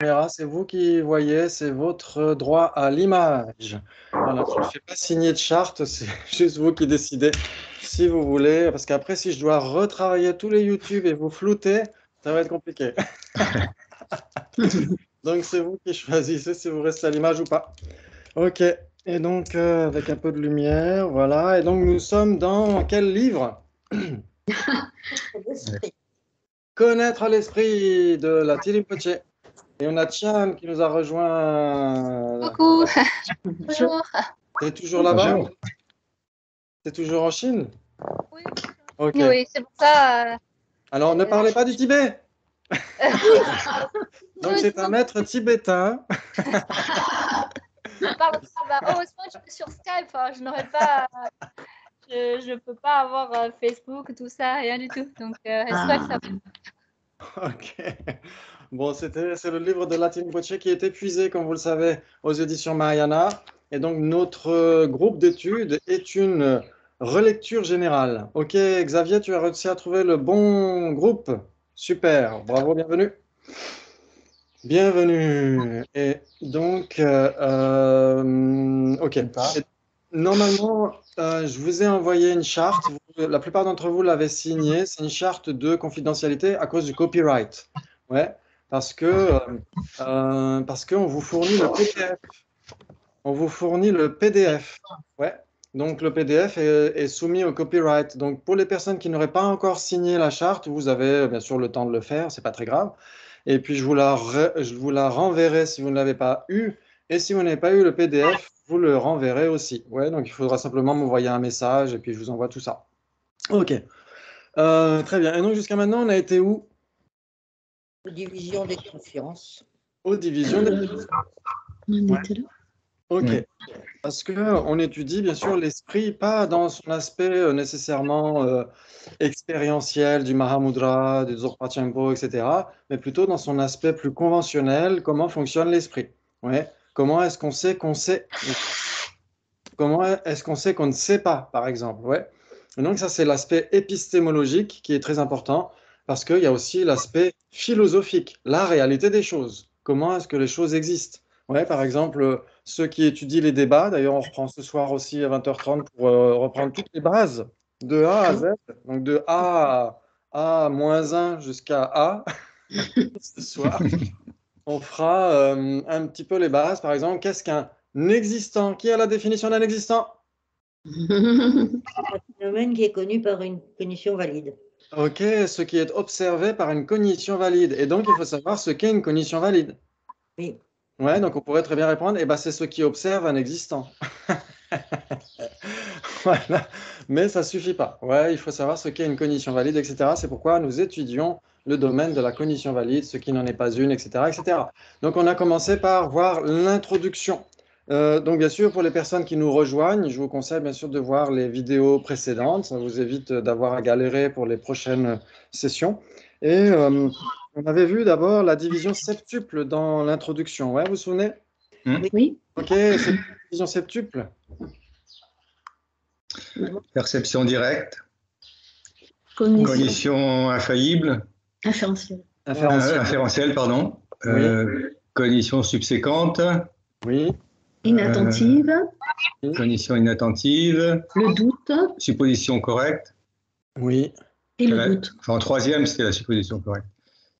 caméra, c'est vous qui voyez, c'est votre droit à l'image. Voilà, je ne fais pas signer de charte, c'est juste vous qui décidez si vous voulez, parce qu'après, si je dois retravailler tous les YouTube et vous flouter, ça va être compliqué. Donc, c'est vous qui choisissez si vous restez à l'image ou pas. Ok, et donc, avec un peu de lumière, voilà. Et donc, nous sommes dans quel livre? Connaître l'esprit de la Tirinpoche. Et on a Tian qui nous a rejoint. Coucou, bonjour. T'es toujours là-bas? Bonjour. T'es toujours en Chine? Oui, Ok. oui, c'est pour ça. Alors, ne parlez pas du Tibet. Donc, Oui, c'est un maître tibétain. heureusement, je suis sur Skype. Hein, je n'aurais pas. Je peux pas avoir Facebook, tout ça, rien du tout. Donc, j'espère que ça va. Ok. Bon, c'est le livre de Latin Poche qui est épuisé, comme vous le savez, aux éditions Mahayana. Et donc, notre groupe d'études est une relecture générale. Ok, Xavier, tu as réussi à trouver le bon groupe. Super, bravo, bienvenue. Bienvenue. Et donc, ok. Et normalement, je vous ai envoyé une charte. La plupart d'entre vous l'avez signée. C'est une charte de confidentialité à cause du copyright. Ouais, parce qu'on vous fournit le PDF. On vous fournit le PDF. Ouais. Donc, le PDF est soumis au copyright. Donc, pour les personnes qui n'auraient pas encore signé la charte, vous avez bien sûr le temps de le faire. C'est pas très grave. Et puis, je vous la renverrai si vous ne l'avez pas eu. Et si vous n'avez pas eu le PDF, vous le renverrez aussi. Ouais, donc il faudra simplement m'envoyer un message et puis je vous envoie tout ça. Ok. Très bien. Et donc, jusqu'à maintenant, on a été où? Division des consciences. Aux divisions des... On était là. Ok. Oui. Parce qu'on étudie bien sûr l'esprit, pas dans son aspect nécessairement expérientiel du Mahamudra, du Dzogpa Chenpo, etc., mais plutôt dans son aspect plus conventionnel, comment fonctionne l'esprit. Ouais. Comment est-ce qu'on sait qu'on sait? Comment est-ce qu'on sait qu'on ne sait pas, par exemple? Ouais. Et donc ça, c'est l'aspect épistémologique qui est très important, parce qu'il y a aussi l'aspect philosophique, la réalité des choses. Comment est-ce que les choses existent? Ouais, par exemple, ceux qui étudient les débats, d'ailleurs, on reprend ce soir aussi à 20h30 pour reprendre toutes les bases de A à Z, donc de A moins 1 jusqu'à A ce soir. On fera un petit peu les bases. Par exemple, qu'est-ce qu'un existant? Qui a la définition d'un existant? Un phénomène qui est connu par une cognition valide. Ok, ce qui est observé par une cognition valide. Et donc, il faut savoir ce qu'est une cognition valide. Oui. Ouais, donc on pourrait très bien répondre, eh ben, c'est ce qui observe un existant. Voilà. Mais ça suffit pas. Ouais, il faut savoir ce qu'est une cognition valide, etc. C'est pourquoi nous étudions le domaine de la cognition valide, ce qui n'en est pas une, etc., etc. Donc, on a commencé par voir l'introduction. Donc, bien sûr, pour les personnes qui nous rejoignent, je vous conseille bien sûr de voir les vidéos précédentes. Ça vous évite d'avoir à galérer pour les prochaines sessions. Et on avait vu d'abord la division septuple dans l'introduction. Ouais, vous vous souvenez? Oui. Ok, c'est la division septuple. Perception directe, Cognition. cognition infaillible, Inférentielle. inférentielle, pardon, cognition subséquente, Oui, Inattentive. cognition inattentive, Le doute supposition correcte. oui, et le doute. Enfin, en troisième, c'était la supposition correcte.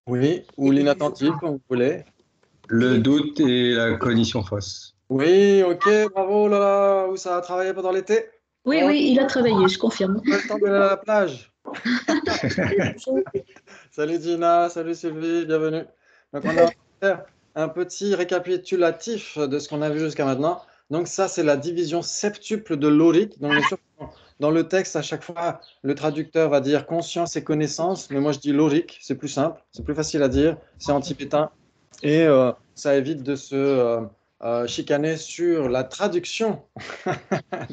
oui, ou l'inattentif, comme vous voulez. Le doute et la cognition fausse. Oui, ok, bravo, Lola, où ça a travaillé pendant l'été? Oui, Oh, oui, il a travaillé, je confirme. pas le temps d'aller à la plage. Salut Gina, salut Sylvie, bienvenue. Donc on va faire un petit récapitulatif de ce qu'on a vu jusqu'à maintenant. Donc ça, c'est la division septuple de l'auric. Donc bien sûr, dans le texte, à chaque fois, le traducteur va dire conscience et connaissance, mais moi je dis l'auric, c'est plus simple, c'est plus facile à dire, c'est en tibétain. Et ça évite de se chicaner sur la traduction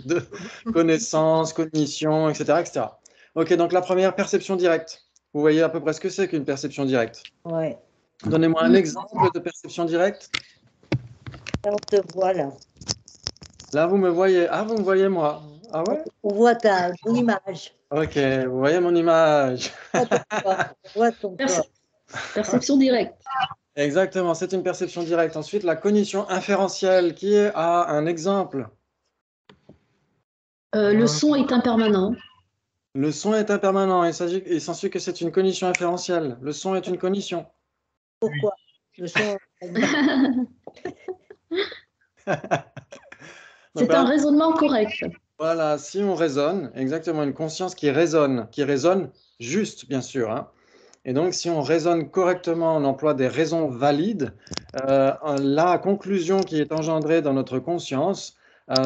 de connaissance, cognition, etc., etc. Ok, donc la première, perception directe. Vous voyez à peu près ce que c'est qu'une perception directe. Ouais. Donnez-moi un exemple de perception directe. On te voit là. Là, vous me voyez. Ah, vous me voyez moi. Ah ouais? On voit ton image. Ok, vous voyez mon image. On voit ton corps. Perception directe. Exactement, c'est une perception directe. Ensuite, la cognition inférentielle, qui a un exemple. Le son est impermanent. Le son est impermanent. Il s'ensuit que c'est une cognition inférentielle. Le son est une cognition. Pourquoi? Le son. C'est un raisonnement correct. Voilà, si on raisonne, exactement, une conscience qui résonne juste, bien sûr, hein. Et donc, si on raisonne correctement, on emploie des raisons valides, la conclusion qui est engendrée dans notre conscience,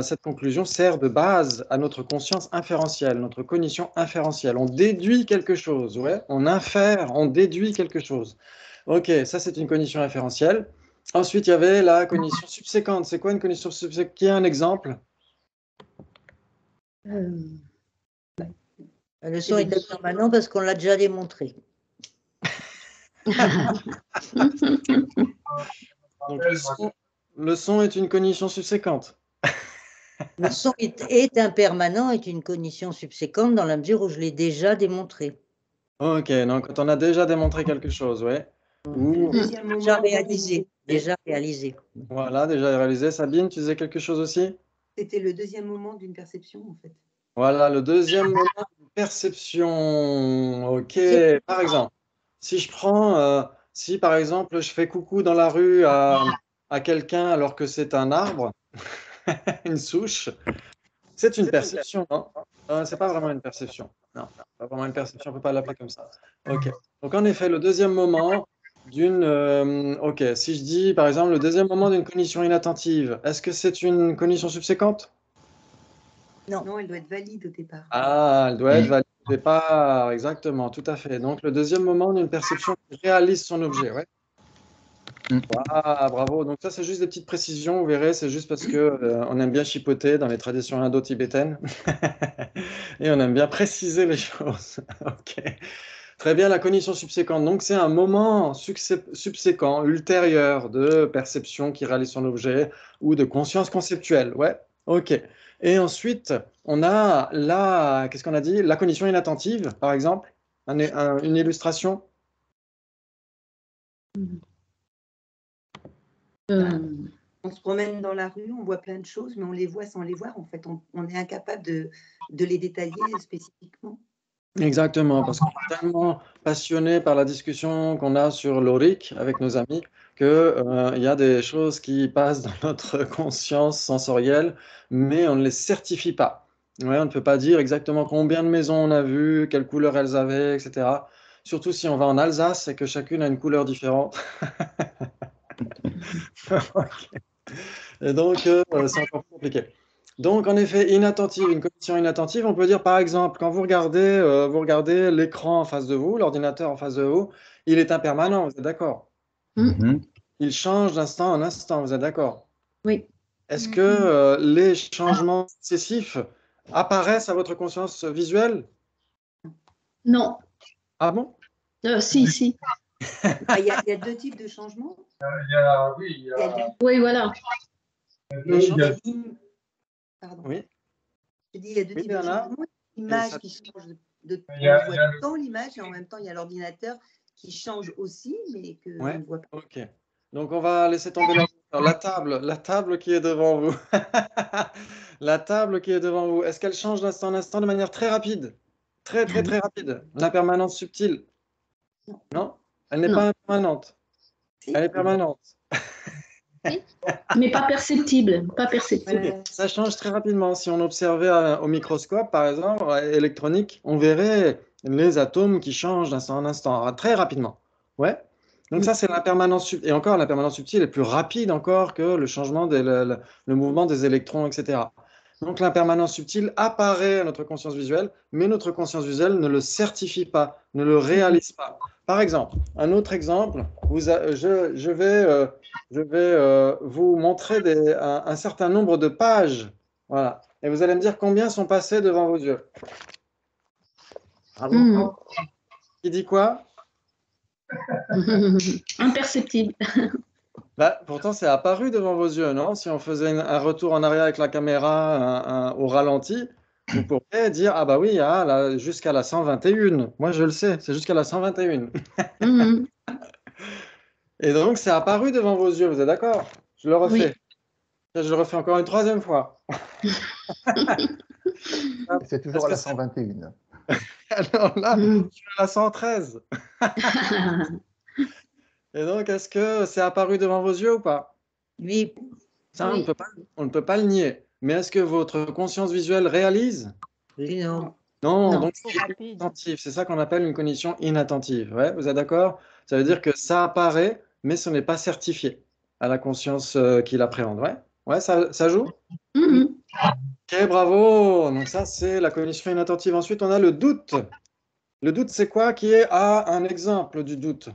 cette conclusion sert de base à notre conscience inférentielle, notre cognition inférentielle. On déduit quelque chose, ouais, on infère, on déduit quelque chose. Ok, ça c'est une cognition inférentielle. Ensuite, il y avait la cognition subséquente. C'est quoi une cognition subséquente? Qui a un exemple? Le son est impermanent parce qu'on l'a déjà démontré. Donc, le son est une cognition subséquente. Le son est impermanent, est une cognition subséquente dans la mesure où je l'ai déjà démontré. Ok, donc quand on a déjà démontré quelque chose, ouais. Ou, Déjà réalisé. Déjà réalisé. voilà, déjà réalisé. Sabine, tu disais quelque chose aussi? C'était le deuxième moment d'une perception, en fait. Voilà, le deuxième moment de perception. Ok, par exemple, si je prends, si par exemple je fais coucou dans la rue à quelqu'un alors que c'est un arbre, une souche, c'est une perception, non? C'est pas vraiment une perception. Non, pas vraiment une perception, on ne peut pas l'appeler comme ça. Ok. Donc en effet, le deuxième moment d'une. Ok, si je dis par exemple le deuxième moment d'une cognition inattentive, est-ce que c'est une cognition subséquente? Non, elle doit être valide au départ. Ah, elle doit être valide au départ, exactement, tout à fait. Donc le deuxième moment d'une perception qui réalise son objet, ouais. Ah, bravo. Donc ça, c'est juste des petites précisions, vous verrez, c'est juste parce que on aime bien chipoter dans les traditions indo-tibétaines et on aime bien préciser les choses. Ok. Très bien, la cognition subséquente. Donc c'est un moment subséquent, ultérieur de perception qui réalise son objet ou de conscience conceptuelle. Ouais. Ok. Et ensuite, on a la, qu'est-ce qu'on a dit? La cognition inattentive, par exemple. Une illustration. On se promène dans la rue, on voit plein de choses, mais on les voit sans les voir. En fait, on est incapable de les détailler spécifiquement. Exactement, parce qu'on est tellement passionné par la discussion qu'on a sur l'Auric avec nos amis que, il y a des choses qui passent dans notre conscience sensorielle, mais on ne les certifie pas. Ouais, on ne peut pas dire exactement combien de maisons on a vues, quelle couleur elles avaient, etc. Surtout si on va en Alsace et que chacune a une couleur différente. Ok. Et donc, c'est encore plus compliqué. Donc, en effet, inattentive, une cognition inattentive, on peut dire par exemple, quand vous regardez l'écran en face de vous, l'ordinateur en face de vous, il est impermanent, vous êtes d'accord? Il change d'instant en instant, vous êtes d'accord? Oui. Est-ce que les changements successifs apparaissent à votre conscience visuelle? Non. Ah bon? Si. Il y a deux types de changements. Oui, voilà. Pardon. Oui. Je dis, il y a deux types de Bernard. changements. L'image qui change on voit tout le temps l'image, et en même temps, il y a l'ordinateur qui change aussi, mais que on ne voit pas. Ok. Donc, on va laisser tomber la table qui est devant vous. La table qui est devant vous, est-ce qu'elle change d'instant en instant de manière très rapide? Très rapide. L'impermanence subtile? Non? Elle n'est Non. pas impermanente. Si. Elle est permanente. Mais pas perceptible. Pas perceptible. Voilà. Ça change très rapidement. Si on observait au microscope, par exemple, électronique, on verrait les atomes qui changent d'instant en instant, très rapidement. Ouais. Donc ça, c'est l'impermanence subtile. Et encore, l'impermanence subtile est plus rapide encore que le changement, le mouvement des électrons, etc. Donc l'impermanence subtile apparaît à notre conscience visuelle, mais notre conscience visuelle ne le certifie pas, ne le réalise pas. Par exemple, un autre exemple, je vais vous montrer un certain nombre de pages. Voilà. Et vous allez me dire combien sont passées devant vos yeux. Bravo. Qui dit quoi? Imperceptible. Bah, pourtant, c'est apparu devant vos yeux, non? Si on faisait un retour en arrière avec la caméra au ralenti, vous pourriez dire, ah bah oui, jusqu'à la 121. Moi, je le sais, c'est jusqu'à la 121. Et donc, c'est apparu devant vos yeux, vous êtes d'accord? Je le refais. Je le refais encore une troisième fois. Et c'est toujours à la 121. Alors là, je suis à la 113. Et donc, est-ce que c'est apparu devant vos yeux ou pas? Oui. Ça, on ne peut pas le nier. Mais est-ce que votre conscience visuelle réalise? Oui, non. Non, Non. donc c'est inattentif. C'est ça qu'on appelle une cognition inattentive. Ouais, vous êtes d'accord? Ça veut dire que ça apparaît, mais ce n'est pas certifié à la conscience qui l'appréhende. Ouais, ouais, ça joue? Mhm. Ok, bravo. Donc ça, c'est la cognition inattentive. Ensuite, on a le doute. Le doute, c'est quoi qui est un exemple du doute?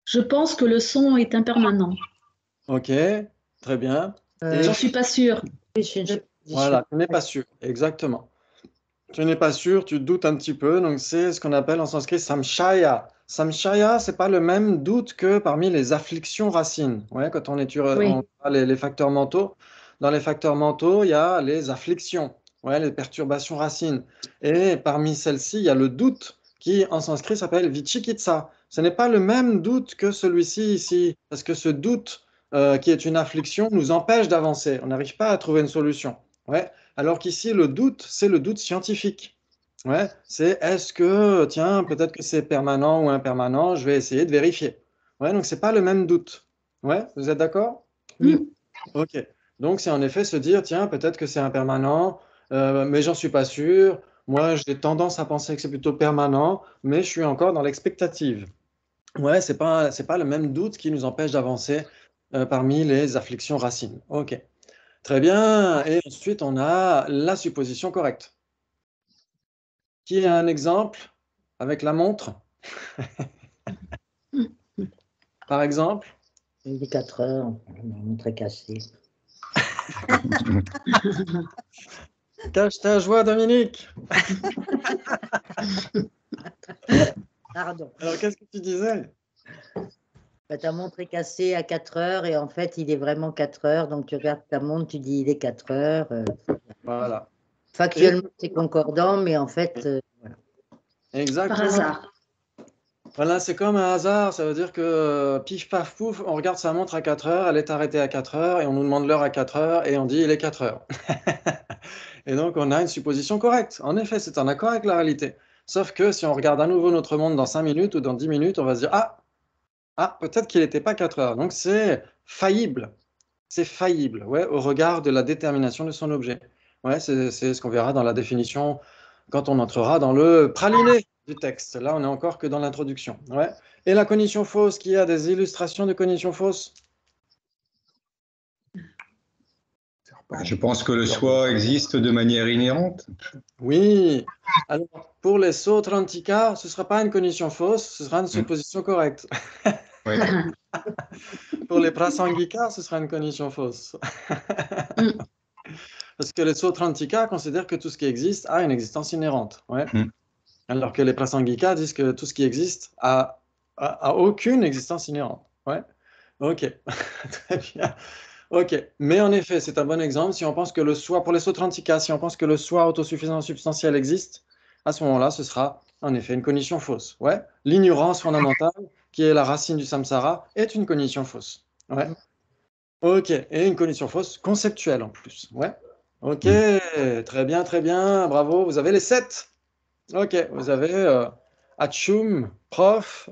Je pense que le son est impermanent. Ok, très bien. Et J'en suis pas sûre. voilà, tu n'es pas sûr. Exactement. Tu n'es pas sûr, tu doutes un petit peu. Donc, c'est ce qu'on appelle en sanskrit samshaya. Samshaya, ce n'est pas le même doute que parmi les afflictions racines. Ouais, quand on étudie Oui. les facteurs mentaux, dans les facteurs mentaux, il y a les afflictions, ouais, les perturbations racines. Et parmi celles-ci, il y a le doute qui, en sanskrit, s'appelle vichikitsa. Ce n'est pas le même doute que celui-ci ici, parce que ce doute qui est une affliction nous empêche d'avancer. On n'arrive pas à trouver une solution. Ouais. Alors qu'ici, le doute, c'est le doute scientifique. Ouais, c'est est-ce que, tiens, peut-être que c'est permanent ou impermanent, je vais essayer de vérifier. Ouais, donc c'est pas le même doute. Ouais, vous êtes d'accord? Mhm. Ok. Donc c'est en effet se dire, tiens, peut-être que c'est impermanent, mais j'en suis pas sûr. Moi, j'ai tendance à penser que c'est plutôt permanent, mais je suis encore dans l'expectative. Ouais, c'est pas le même doute qui nous empêche d'avancer parmi les afflictions racines. Ok. Très bien. Et ensuite, on a la supposition correcte. Qui a un exemple avec la montre, par exemple? Il est 4 heures, ma montre est cassée. Cache ta joie, Dominique. Pardon. Alors, qu'est-ce que tu disais? Bah, ta montre est cassée à 4 heures et en fait, il est vraiment 4 heures. Donc, tu regardes ta montre, tu dis il est 4 heures. Voilà. Factuellement, c'est concordant, mais en fait, voilà. Par Exactement. hasard. Voilà, c'est comme un hasard. Ça veut dire que pif, paf, pouf, on regarde sa montre à 4 heures, elle est arrêtée à 4 heures et on nous demande l'heure à 4 heures et on dit il est 4 heures. Et donc, on a une supposition correcte. En effet, c'est en accord avec la réalité. Sauf que si on regarde à nouveau notre monde dans 5 minutes ou dans 10 minutes, on va se dire ah, peut-être qu'il n'était pas 4 heures. Donc, c'est faillible. C'est faillible, ouais, au regard de la détermination de son objet. Ouais, c'est ce qu'on verra dans la définition quand on entrera dans le praliné du texte. Là, on n'est encore que dans l'introduction. Ouais. Et la cognition fausse, qui a des illustrations de cognition fausse? Je pense que le soi existe de manière inhérente. Oui. Alors, pour les Sautrantika, ce ne sera pas une cognition fausse, ce sera une supposition correcte. Oui. Pour les Prasangika, ce sera une cognition fausse. Parce que les Sautrantika considèrent que tout ce qui existe a une existence inhérente. Ouais. Alors que les Prasangika disent que tout ce qui existe a aucune existence inhérente. Ouais. Ok. Très bien. Ok. Mais en effet, c'est un bon exemple. Si on pense que le soi, pour les Sautrantika, si on pense que le soi autosuffisant substantiel existe, à ce moment-là, ce sera en effet une cognition fausse. Ouais. L'ignorance fondamentale, qui est la racine du samsara, est une cognition fausse. Ouais. Ok. Et une cognition fausse conceptuelle en plus. Ouais. Ok. Très bien, très bien. Bravo. Vous avez les 7. Ok, vous avez Atchoum, prof.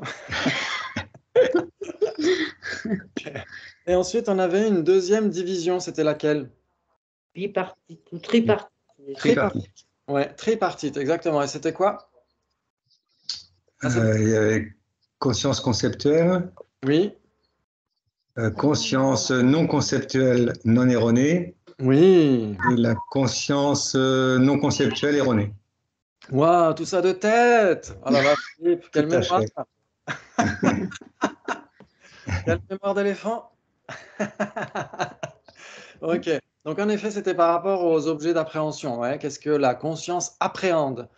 Et ensuite, on avait une deuxième division, c'était laquelle? Bipartite ou tripartite. Tripartite. Ouais, tripartite, exactement. Et c'était quoi? Il y avait conscience conceptuelle, Oui, conscience non conceptuelle non erronée oui. et la conscience non conceptuelle erronée. Waouh, tout ça de tête. Oh là là, Philippe, quelle Tout à mémoire. fait. Quelle mémoire d'éléphant. Ok, donc en effet, c'était par rapport aux objets d'appréhension. Ouais. Qu'est-ce que la conscience appréhende?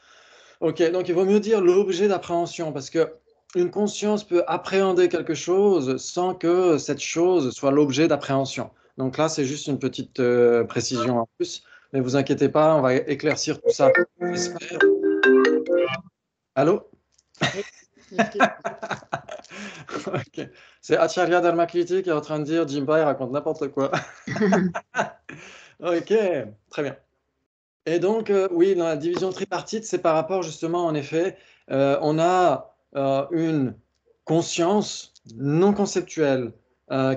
Ok, donc il vaut mieux dire l'objet d'appréhension parce que une conscience peut appréhender quelque chose sans que cette chose soit l'objet d'appréhension. Donc là, c'est juste une petite précision en plus, mais vous inquiétez pas, on va éclaircir tout ça, j'espère. Allô? Ok. C'est Acharya Dharmakirti qui est en train de dire Jimba, il raconte n'importe quoi. Ok, très bien. Et donc, oui, dans la division tripartite, c'est par rapport justement, en effet, on a une conscience non conceptuelle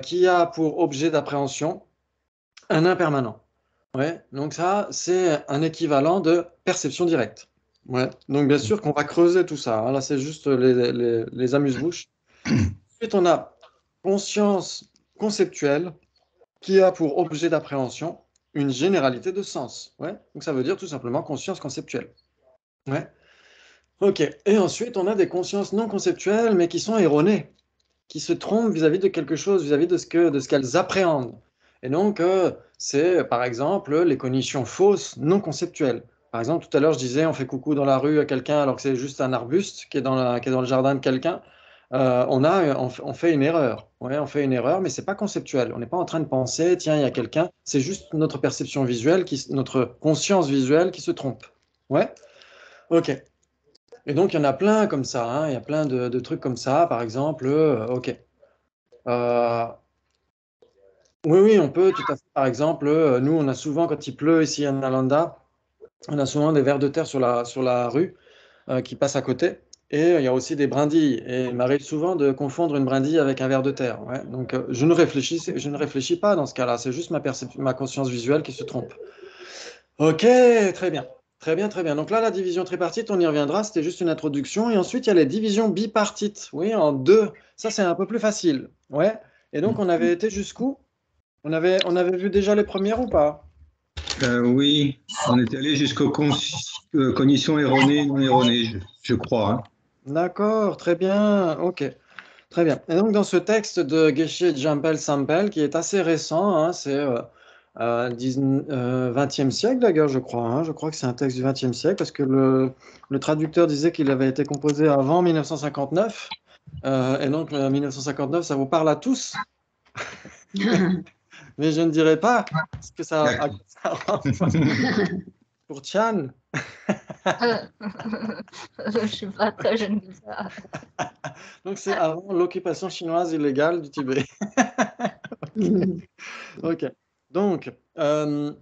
qui a pour objet d'appréhension un impermanent. Ouais, donc ça, c'est un équivalent de perception directe. Ouais, donc bien sûr qu'on va creuser tout ça, hein. Là, c'est juste les amuse-bouches. Ensuite, on a conscience conceptuelle qui a pour objet d'appréhension une généralité de sens. Ouais, donc ça veut dire tout simplement conscience conceptuelle. Ouais, ok. Et ensuite, on a des consciences non conceptuelles, mais qui sont erronées, qui se trompent vis-à-vis de quelque chose, vis-à-vis de ce qu'elles appréhendent. Et donc, c'est par exemple les cognitions fausses non conceptuelles. Par exemple, tout à l'heure, je disais, on fait coucou dans la rue à quelqu'un alors que c'est juste un arbuste qui est qui est dans le jardin de quelqu'un. On fait une erreur. Ouais, on fait une erreur, mais c'est pas conceptuel. On n'est pas en train de penser, tiens, il y a quelqu'un. C'est juste notre perception visuelle, notre conscience visuelle qui se trompe. Ouais, ok. Et donc, il y en a plein comme ça, hein. Il y a plein de trucs comme ça. Par exemple, ok. Euh, oui, oui, on peut tout à fait. Par exemple, nous, on a souvent, quand il pleut ici à Nalanda, on a souvent des vers de terre sur la rue qui passent à côté. Et il y a aussi des brindilles. Et il m'arrive souvent de confondre une brindille avec un ver de terre. Ouais. Donc, je ne réfléchis pas dans ce cas-là. C'est juste ma conscience visuelle qui se trompe. Ok, très bien. Très bien, très bien. Donc là, la division tripartite, on y reviendra. C'était juste une introduction. Et ensuite, il y a les divisions bipartites. Oui, en deux. Ça, c'est un peu plus facile. Ouais. Et donc, on avait été jusqu'où? On avait vu déjà les premières ou pas? Oui, on est allé jusqu'aux cognitions erronées, non erronées, je crois, hein. D'accord, très bien. Ok, très bien. Et donc, dans ce texte de Geshe Jampel Sampel, qui est assez récent, hein, c'est 20e siècle d'ailleurs, je crois, hein. Je crois que c'est un texte du 20e siècle parce que le traducteur disait qu'il avait été composé avant 1959. Et donc, 1959, ça vous parle à tous, mais je ne dirais pas ce que à quoi ça renvoie. Pour Tian. Je suis pas très jeune que ça. Donc, c'est avant l'occupation chinoise illégale du Tibet. Ok. Donc, et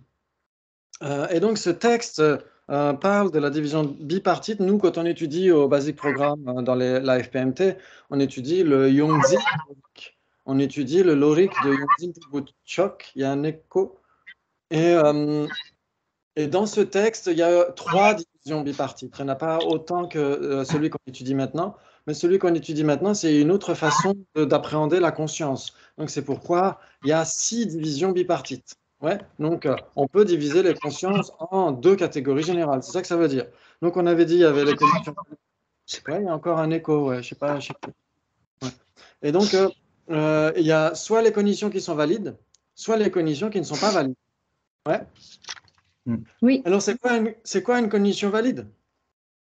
donc ce texte parle de la division bipartite. Nous, quand on étudie au Basic Programme dans la FPMT, on étudie le Yongzi, on étudie le Lorik de Yongzi Chok. Il y a un écho. Et, et dans ce texte, il y a trois divisions bipartites. Il n'y en a pas autant que celui qu'on étudie maintenant, mais celui qu'on étudie maintenant, c'est une autre façon d'appréhender la conscience. Donc c'est pourquoi il y a 6 divisions bipartites. Ouais, donc on peut diviser les consciences en 2 catégories générales. C'est ça que ça veut dire. Donc on avait dit il y avait les cognitions. Ouais, il y a encore un écho. Ouais, je sais pas. Ouais. Et donc il y a soit les cognitions qui sont valides, soit les cognitions qui ne sont pas valides. Ouais. Oui. Alors, c'est quoi une cognition valide?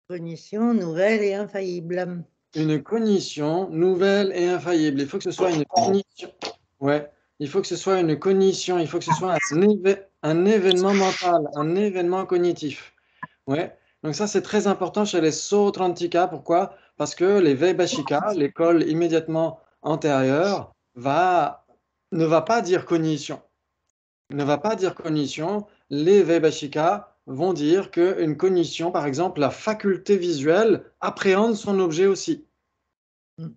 Cognition nouvelle et infaillible. Une cognition nouvelle et infaillible. Il faut que ce soit une cognition. Ouais. Il faut que ce soit une cognition. Il faut que ce soit un événement mental, un événement cognitif. Ouais. Donc ça, c'est très important chez les Sautrantika. Pourquoi? Parce que les Vaibhashika, l'école immédiatement antérieure, ne va pas dire cognition. Ne va pas dire cognition. Les Vaibhashika vont dire qu'une cognition, par exemple, la faculté visuelle, appréhende son objet aussi.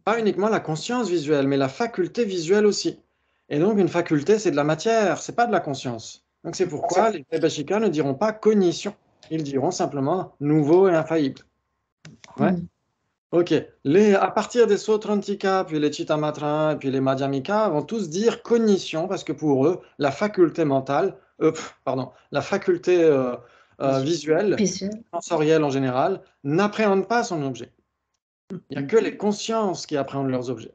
Pas uniquement la conscience visuelle, mais la faculté visuelle aussi. Et donc, une faculté, c'est de la matière, c'est pas de la conscience. Donc, c'est pourquoi les Vaibhashika ne diront pas cognition. Ils diront simplement nouveau et infaillible. Ouais. Ok. À partir des Sautrantika, puis les Chittamatra, puis les Madhyamika vont tous dire cognition, parce que pour eux, la faculté mentale, la faculté visuelle, Visuel. sensorielle en général, n'appréhende pas son objet. Il n'y a que les consciences qui appréhendent leurs objets.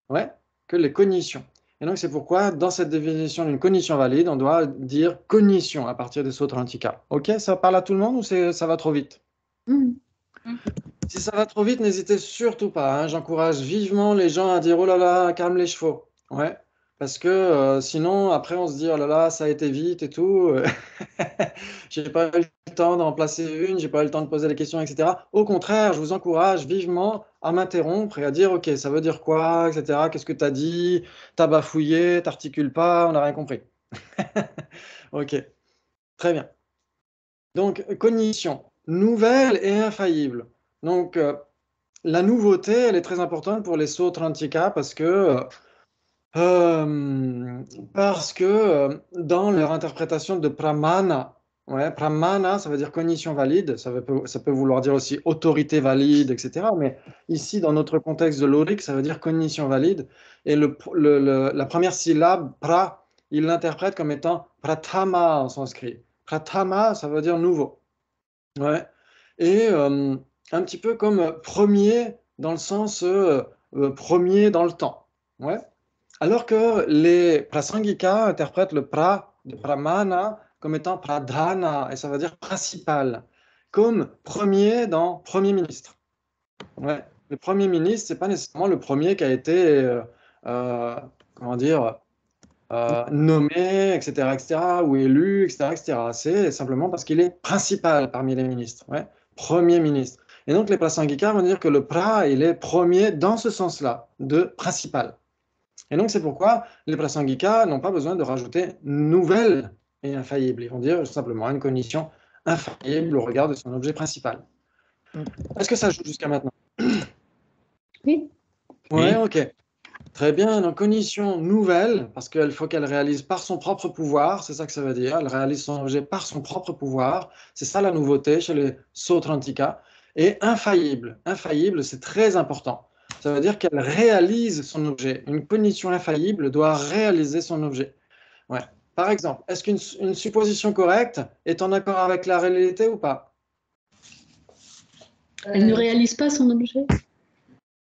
Ouais, que les cognitions. Et donc, c'est pourquoi, dans cette définition d'une cognition valide, on doit dire cognition à partir des Sautrantika. Ok, ça parle à tout le monde ou ça va trop vite? Si ça va trop vite, n'hésitez surtout pas, hein. J'encourage vivement les gens à dire oh là là, calme les chevaux. Ouais, parce que sinon, après, on se dit oh là là, ça a été vite et tout. J'ai pas eu le le temps d'en placer une, j'ai pas eu le temps de poser les questions, etc. Au contraire, je vous encourage vivement à m'interrompre et à dire, OK, ça veut dire quoi, etc. Qu'est-ce que tu as dit? T'as bafouillé, t'articules pas, on n'a rien compris. OK, très bien. Donc, cognition, nouvelle et infaillible. Donc, la nouveauté, elle est très importante pour les Sautrantika parce que dans leur interprétation de pramana, ouais, pramana, ça veut dire cognition valide, ça peut vouloir dire aussi autorité valide, etc. Mais ici, dans notre contexte de l'oric, ça veut dire cognition valide. Et la première syllabe, pra, il l'interprète comme étant pratama en sanskrit. Pratama, ça veut dire nouveau. Ouais. Et un petit peu comme premier dans le sens premier dans le temps. Ouais. Alors que les prasangika interprètent le pra de pramana comme étant pradhana, et ça veut dire principal, comme premier dans Premier ministre. Ouais. Le Premier ministre, c'est pas nécessairement le premier qui a été, comment dire, nommé, etc., ou élu, etc. C'est simplement parce qu'il est principal parmi les ministres, ouais. Premier ministre. Et donc les prasangika vont dire que le pra, il est premier dans ce sens-là, de principal. Et donc, c'est pourquoi les prasangika n'ont pas besoin de rajouter nouvelle et infaillible. Ils vont dire simplement une cognition infaillible au regard de son objet principal. Est-ce que ça joue jusqu'à maintenant? Oui. Oui, ok. Très bien. Donc, cognition nouvelle, parce qu'il faut qu'elle réalise par son propre pouvoir, c'est ça que ça veut dire. Elle réalise son objet par son propre pouvoir. C'est ça la nouveauté chez les Sautrantika. Et infaillible. Infaillible, c'est très important. Ça veut dire qu'elle réalise son objet. Une cognition infaillible doit réaliser son objet. Ouais. Par exemple, est-ce qu'une supposition correcte est en accord avec la réalité ou pas? Elle ne réalise pas son objet.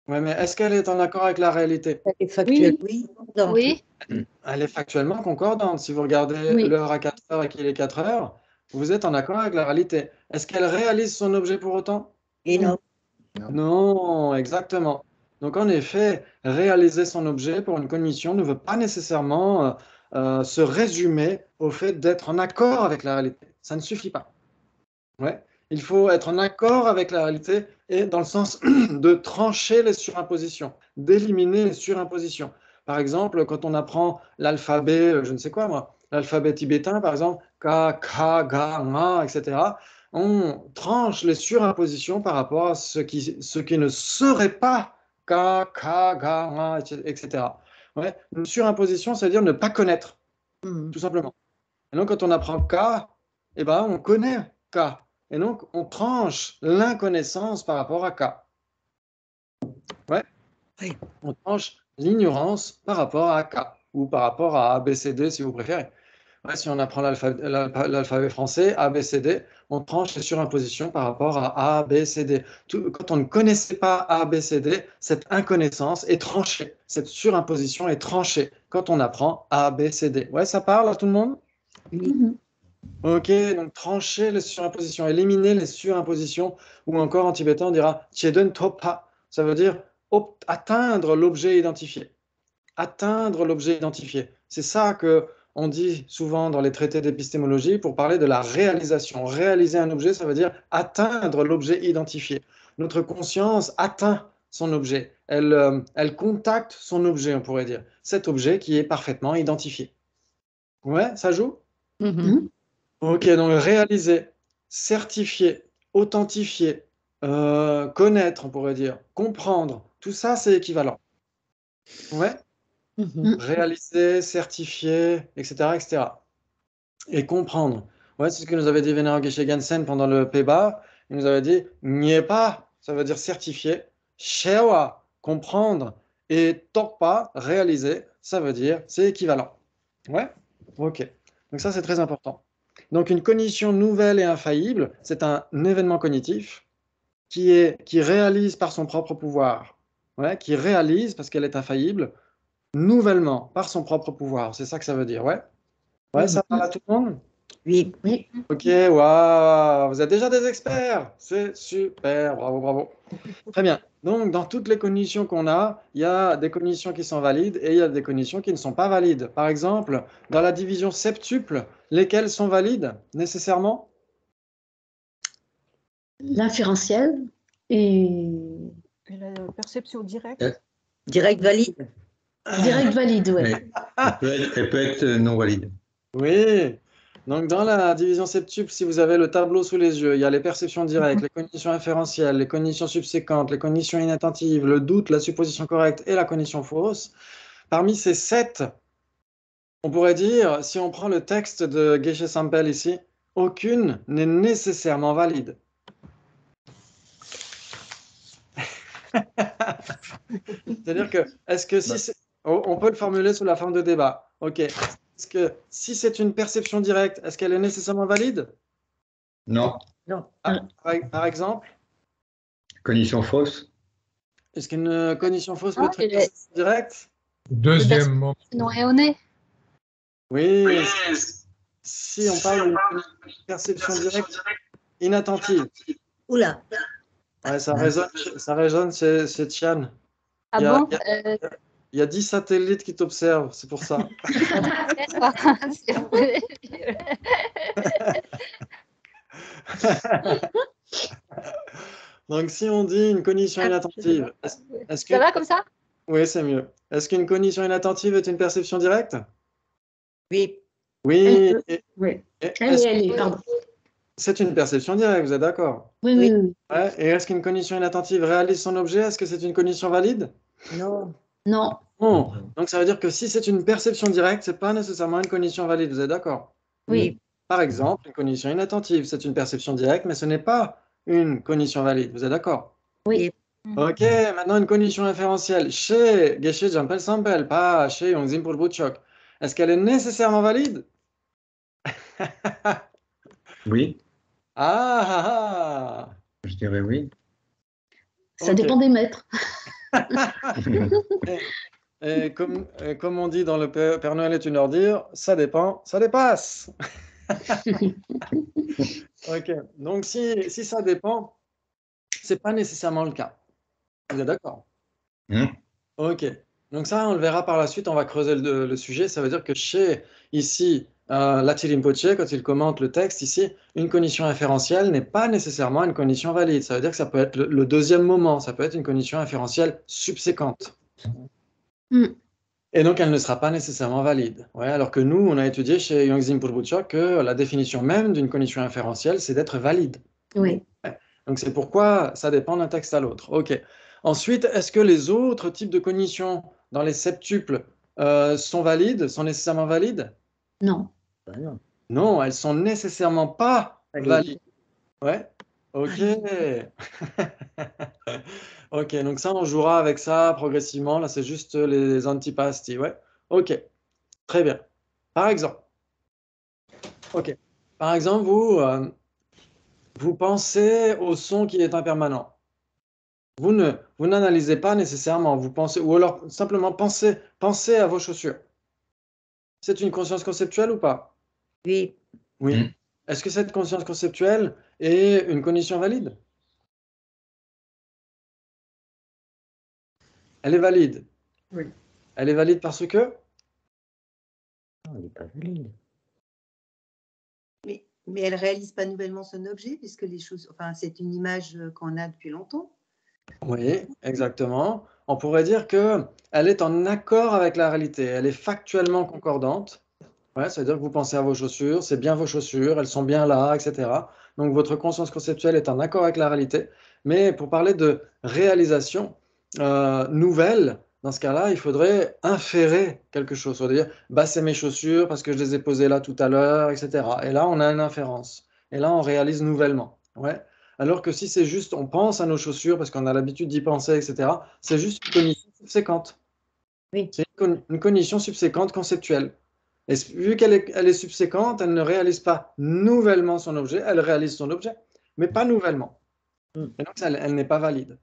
Ouais, mais est-ce qu'elle est en accord avec la réalité? Elle est factuelle, oui. Donc, Oui, Elle est factuellement concordante. Si vous regardez Oui. l'heure à 4 heures et qu'il est 4 heures, vous êtes en accord avec la réalité. Est-ce qu'elle réalise son objet pour autant? et non. Non, exactement. Donc en effet, réaliser son objet pour une cognition ne veut pas nécessairement se résumer au fait d'être en accord avec la réalité. Ça ne suffit pas. Ouais. Il faut être en accord avec la réalité et dans le sens de trancher les surimpositions, d'éliminer les surimpositions. Par exemple, quand on apprend l'alphabet, je ne sais quoi moi, l'alphabet tibétain, par exemple, ka, ka, ga, nga, etc., on tranche les surimpositions par rapport à ce qui ne serait pas ka, ka, ga, nga, etc. Ouais. Une surimposition, c'est-à-dire ne pas connaître, Mhm. tout simplement. Et donc, quand on apprend ka, eh ben, on connaît ka. Et donc, on tranche l'inconnaissance par rapport à K. Ouais. Oui. On tranche l'ignorance par rapport à K, ou par rapport à A, B, C, D, si vous préférez. Ouais, si on apprend l'alphabet français, A, B, C, D, on tranche les surimpositions par rapport à A, B, C, D. Quand on ne connaissait pas A, B, C, D, cette inconnaissance est tranchée. Cette surimposition est tranchée quand on apprend A, B, C, D. Ouais, ça parle à tout le monde? Mhm. Ok, donc trancher les surimpositions, éliminer les surimpositions, ou encore en tibétain on dira Chedun Topa, ça veut dire atteindre l'objet identifié. Atteindre l'objet identifié. C'est ça que on dit souvent dans les traités d'épistémologie pour parler de la réalisation. Réaliser un objet, ça veut dire atteindre l'objet identifié. Notre conscience atteint son objet. Elle contacte son objet, on pourrait dire. Cet objet qui est parfaitement identifié. Ouais, ça joue? Mhm. Ok, donc réaliser, certifier, authentifier, connaître, on pourrait dire, comprendre, tout ça, c'est équivalent. Ouais, Mhm. réaliser, certifier, etc., etc. Et comprendre. Ouais, c'est ce que nous avait dit Venerable Geshe Gensen pendant le Peba. Il nous avait dit, pas, ça veut dire certifier, shewa, comprendre, et tokpa, réaliser, ça veut dire, c'est équivalent. Ouais, ok. Donc ça, c'est très important. Donc une cognition nouvelle et infaillible, c'est un événement cognitif qui réalise par son propre pouvoir, ouais, qui réalise, parce qu'elle est infaillible, nouvellement, par son propre pouvoir. C'est ça que ça veut dire, ouais. Ouais, ça parle à tout le monde? Oui. Oui. Ok, waouh, vous êtes déjà des experts. C'est super, bravo, bravo. Très bien. Donc, dans toutes les cognitions qu'on a, il y a des cognitions qui sont valides et il y a des cognitions qui ne sont pas valides. Par exemple, dans la division septuple, lesquelles sont valides nécessairement? L'inférentiel et Et la perception directe. Direct valide. direct valide, ouais. Ouais. Elle peut être non valide. Oui. Donc, dans la division septuple, si vous avez le tableau sous les yeux, il y a les perceptions directes, les cognitions inférentielles, les cognitions subséquentes, les cognitions inattentives, le doute, la supposition correcte et la cognition fausse. Parmi ces 7, on pourrait dire, si on prend le texte de Geshe Sampel ici, aucune n'est nécessairement valide. C'est-à-dire que, est-ce que si c'est... On peut le formuler sous la forme de débat. OK. Est-ce que si c'est une perception directe, est-ce qu'elle est nécessairement valide? Non. Non. Par exemple, Cognition fausse. est-ce qu'une cognition fausse peut Non, être une perception directe? Deuxièmement, Non erroné. Oui. Si on parle d'une perception directe inattentive. Oula. Ouais, ça résonne chez Tian. Ah Il y a- bon Il y a 10 satellites qui t'observent, c'est pour ça. C'est vrai. Donc, si on dit une cognition inattentive, est-ce que... Ça va comme ça? Oui, c'est mieux. Est-ce qu'une cognition inattentive est une perception directe? Oui. Oui. Oui. Est-ce que Pardon. c'est une perception directe, vous êtes d'accord? Oui, oui, oui. Ouais. Et est-ce qu'une cognition inattentive réalise son objet? Est-ce que c'est une cognition valide? Non. Non. Non. Donc, ça veut dire que si c'est une perception directe, ce n'est pas nécessairement une cognition valide, vous êtes d'accord? Oui. Par exemple, une cognition inattentive, c'est une perception directe, mais ce n'est pas une cognition valide, vous êtes d'accord? Oui. Ok, maintenant une cognition inférentielle chez Geshe Jampel Sampel, pas chez Yongzin Pulbuchok. Est-ce qu'elle est nécessairement valide? Oui. Ah, Je dirais oui. Ça Ok. dépend des maîtres. Et comme on dit dans le Père Noël est une ordure, ça dépend, ça dépasse. Ok, donc si ça dépend, c'est pas nécessairement le cas. Vous êtes d'accord? Ok, donc ça, on le verra par la suite, on va creuser le sujet. Ça veut dire que chez, ici, Lachi Rinpoche, quand il commente le texte, ici, une cognition inférentielle n'est pas nécessairement une cognition valide. Ça veut dire que ça peut être le deuxième moment, ça peut être une cognition inférentielle subséquente. Et donc, elle ne sera pas nécessairement valide. Ouais, alors que nous, on a étudié chez Yongzin Pulbuchok que la définition même d'une cognition inférentielle, c'est d'être valide. Oui. Donc, c'est pourquoi ça dépend d'un texte à l'autre. OK. Ensuite, est-ce que les autres types de cognitions dans les septuples sont valides, sont nécessairement valides? Non. Bah non. Non, elles sont nécessairement pas valides. Ouais. OK. Ok, donc ça, on jouera avec ça progressivement. Là, c'est juste les antipasti. Ouais. Ok. Très bien. Par exemple, ok. Par exemple, vous pensez au son qui est impermanent. Vous n'analysez pas nécessairement. Vous pensez, ou alors simplement pensez à vos chaussures. C'est une conscience conceptuelle ou pas? Oui. Oui. Est-ce que cette conscience conceptuelle est une cognition valide? Elle est valide. Oui. Elle est valide parce que? Non, elle n'est pas valide. Mais elle ne réalise pas nouvellement son objet, puisque les choses, enfin, c'est une image qu'on a depuis longtemps. Oui, exactement. On pourrait dire que elle est en accord avec la réalité. Elle est factuellement concordante. Ouais, c'est-à-dire que vous pensez à vos chaussures, c'est bien vos chaussures, elles sont bien là, etc. Donc votre conscience conceptuelle est en accord avec la réalité. Mais pour parler de réalisation nouvelle, dans ce cas-là, il faudrait inférer quelque chose. C'est-à-dire, bah, c'est mes chaussures parce que je les ai posées là tout à l'heure, etc. Et là, on a une inférence. Et là, on réalise nouvellement. Ouais. Alors que si c'est juste, on pense à nos chaussures parce qu'on a l'habitude d'y penser, etc., c'est juste une cognition subséquente. Oui. C'est une cognition subséquente conceptuelle. Et vu qu'elle est subséquente, elle ne réalise pas nouvellement son objet, elle réalise son objet, mais pas nouvellement. Et donc, elle n'est pas valide.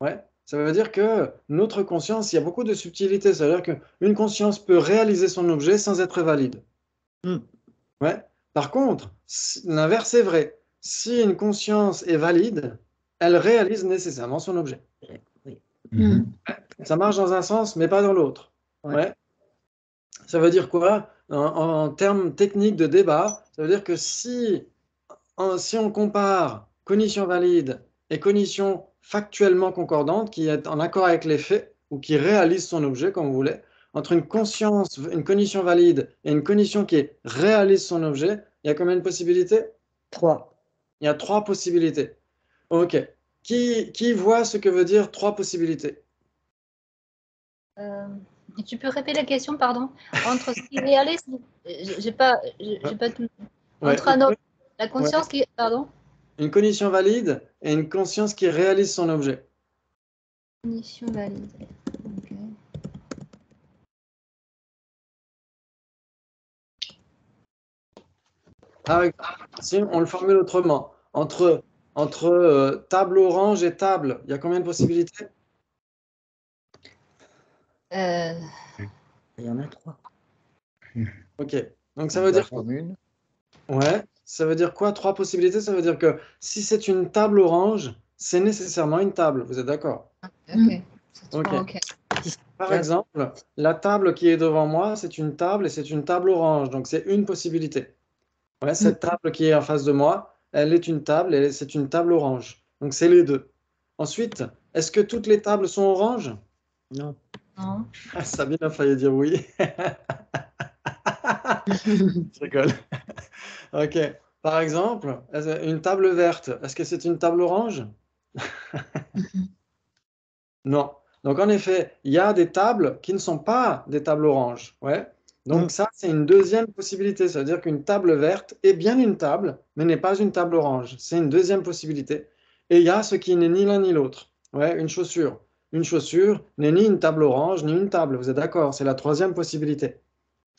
Ouais. Ça veut dire que notre conscience, il y a beaucoup de subtilités. Ça veut dire qu'une conscience peut réaliser son objet sans être valide. Ouais. Par contre, l'inverse est vrai. Si une conscience est valide, elle réalise nécessairement son objet. Oui. Ça marche dans un sens, mais pas dans l'autre. Ouais. Ça veut dire quoi? En termes techniques de débat, ça veut dire que si on compare cognition valide et cognition factuellement concordante qui est en accord avec les faits ou qui réalise son objet, comme vous voulez. Entre une conscience, une cognition valide et une cognition qui réalise son objet, il y a combien de possibilités? 3. Il y a 3 possibilités. OK. Qui voit ce que veut dire 3 possibilités? Tu peux répéter la question, pardon? Entre ce qui réalise, j'ai pas tout. Entre la conscience qui, pardon? Une cognition valide et une conscience qui réalise son objet. Cognition valide. Ok. Si on le formule autrement, entre table orange et table, il y a combien de possibilités? Il y en a 3. OK. Donc ça veut dire quoi? Ouais, ça veut dire quoi? 3 possibilités, ça veut dire que si c'est une table orange, c'est nécessairement une table. Vous êtes d'accord? Ok. OK. Par exemple, la table qui est devant moi, c'est une table et c'est une table orange. Donc c'est une possibilité. Ouais, cette table qui est en face de moi, elle est une table et c'est une table orange. Donc c'est les deux. Ensuite, est-ce que toutes les tables sont oranges? Non. Non. Sabine a failli dire oui. Je rigole. OK. Par exemple, une table verte, est-ce que c'est une table orange? Non. Donc en effet, il y a des tables qui ne sont pas des tables oranges. Ouais. Donc ça, c'est une deuxième possibilité. Ça veut dire qu'une table verte est bien une table, mais n'est pas une table orange. C'est une deuxième possibilité. Et il y a ce qui n'est ni l'un ni l'autre. Ouais, une chaussure. Une chaussure n'est ni une table orange, ni une table. Vous êtes d'accord? C'est la troisième possibilité.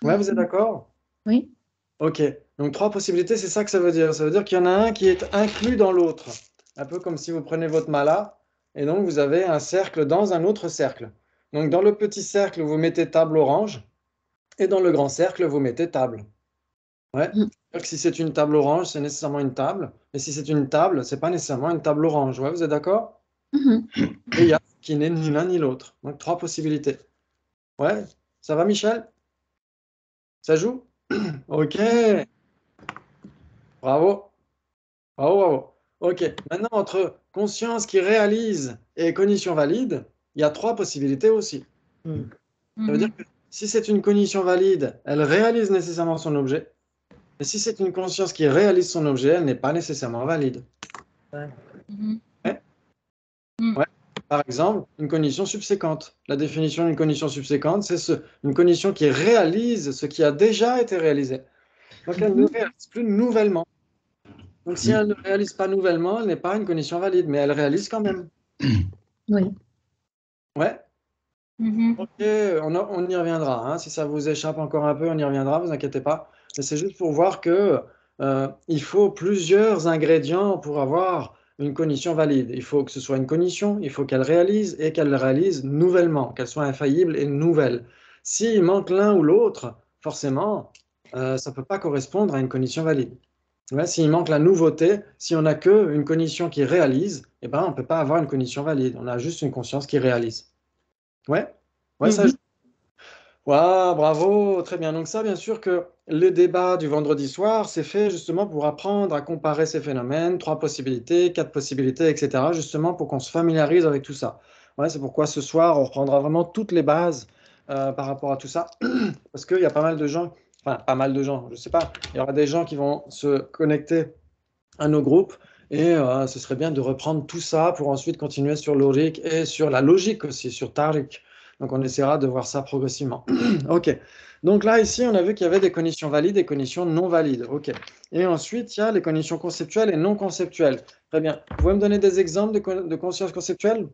Ouais, vous êtes d'accord? Oui. OK. Donc 3 possibilités, c'est ça que ça veut dire. Ça veut dire qu'il y en a un qui est inclus dans l'autre. Un peu comme si vous prenez votre mala et donc vous avez un cercle dans un autre cercle. Donc dans le petit cercle, vous mettez table orange et dans le grand cercle, vous mettez table. Ouais. Donc, si c'est une table orange, c'est nécessairement une table. Et si c'est une table, c'est pas nécessairement une table orange. Ouais, vous êtes d'accord? Et il y a qui n'est ni l'un ni l'autre. Donc 3 possibilités. Ouais. Ça va, Michel? Ça joue? OK. Bravo. Bravo, bravo. OK. Maintenant, entre conscience qui réalise et cognition valide, il y a 3 possibilités aussi. Ça veut dire que si c'est une cognition valide, elle réalise nécessairement son objet. Et si c'est une conscience qui réalise son objet, elle n'est pas nécessairement valide. Ouais. Ouais. Par exemple, une cognition subséquente. La définition d'une cognition subséquente, c'est une cognition qui réalise ce qui a déjà été réalisé. Donc, elle ne réalise plus nouvellement. Donc, si elle ne réalise pas nouvellement, elle n'est pas une cognition valide, mais elle réalise quand même. Oui. Ouais. OK, on y reviendra. Hein. Si ça vous échappe encore un peu, on y reviendra, vous inquiétez pas. Mais c'est juste pour voir que il faut plusieurs ingrédients pour avoir une cognition valide. Il faut que ce soit une cognition, il faut qu'elle réalise et qu'elle réalise nouvellement, qu'elle soit infaillible et nouvelle. S'il manque l'un ou l'autre, forcément, ça ne peut pas correspondre à une cognition valide. Ouais, s'il manque la nouveauté, si on n'a qu'une cognition qui réalise, eh ben, on ne peut pas avoir une cognition valide. On a juste une conscience qui réalise. Ouais, ouais, ça joue. Ouais, bravo, très bien. Donc ça, bien sûr que le débat du vendredi soir, c'est fait justement pour apprendre à comparer ces phénomènes, 3 possibilités, 4 possibilités, etc., justement pour qu'on se familiarise avec tout ça. Ouais, c'est pourquoi ce soir, on reprendra vraiment toutes les bases par rapport à tout ça, parce qu'il y a pas mal de gens, enfin pas mal de gens, je ne sais pas, il y aura des gens qui vont se connecter à nos groupes et ce serait bien de reprendre tout ça pour ensuite continuer sur l'orique et sur la logique aussi, sur Tariq. Donc on essaiera de voir ça progressivement. OK. Donc là, ici, on a vu qu'il y avait des conditions valides et conditions non valides. OK. Et ensuite, il y a les conditions conceptuelles et non conceptuelles. Très bien. Vous pouvez me donner des exemples de conscience conceptuelle?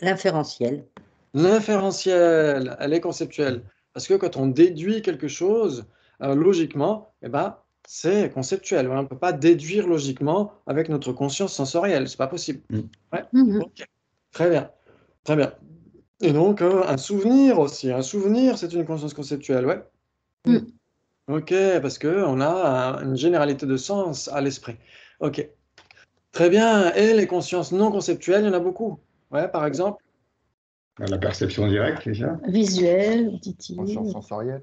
L'inférentiel. L'inférentielle, elle est conceptuelle. Parce que quand on déduit quelque chose, logiquement, eh ben, c'est conceptuel. On ne peut pas déduire logiquement avec notre conscience sensorielle. Ce n'est pas possible. Ouais. OK. Très bien. Très bien. Et donc, un souvenir aussi. Un souvenir, c'est une conscience conceptuelle, ouais. OK, parce qu'on a une généralité de sens à l'esprit. OK. Très bien. Et les consciences non conceptuelles, il y en a beaucoup. Ouais, par exemple. La perception directe, déjà. Visuel, auditif. Conscience sensorielle.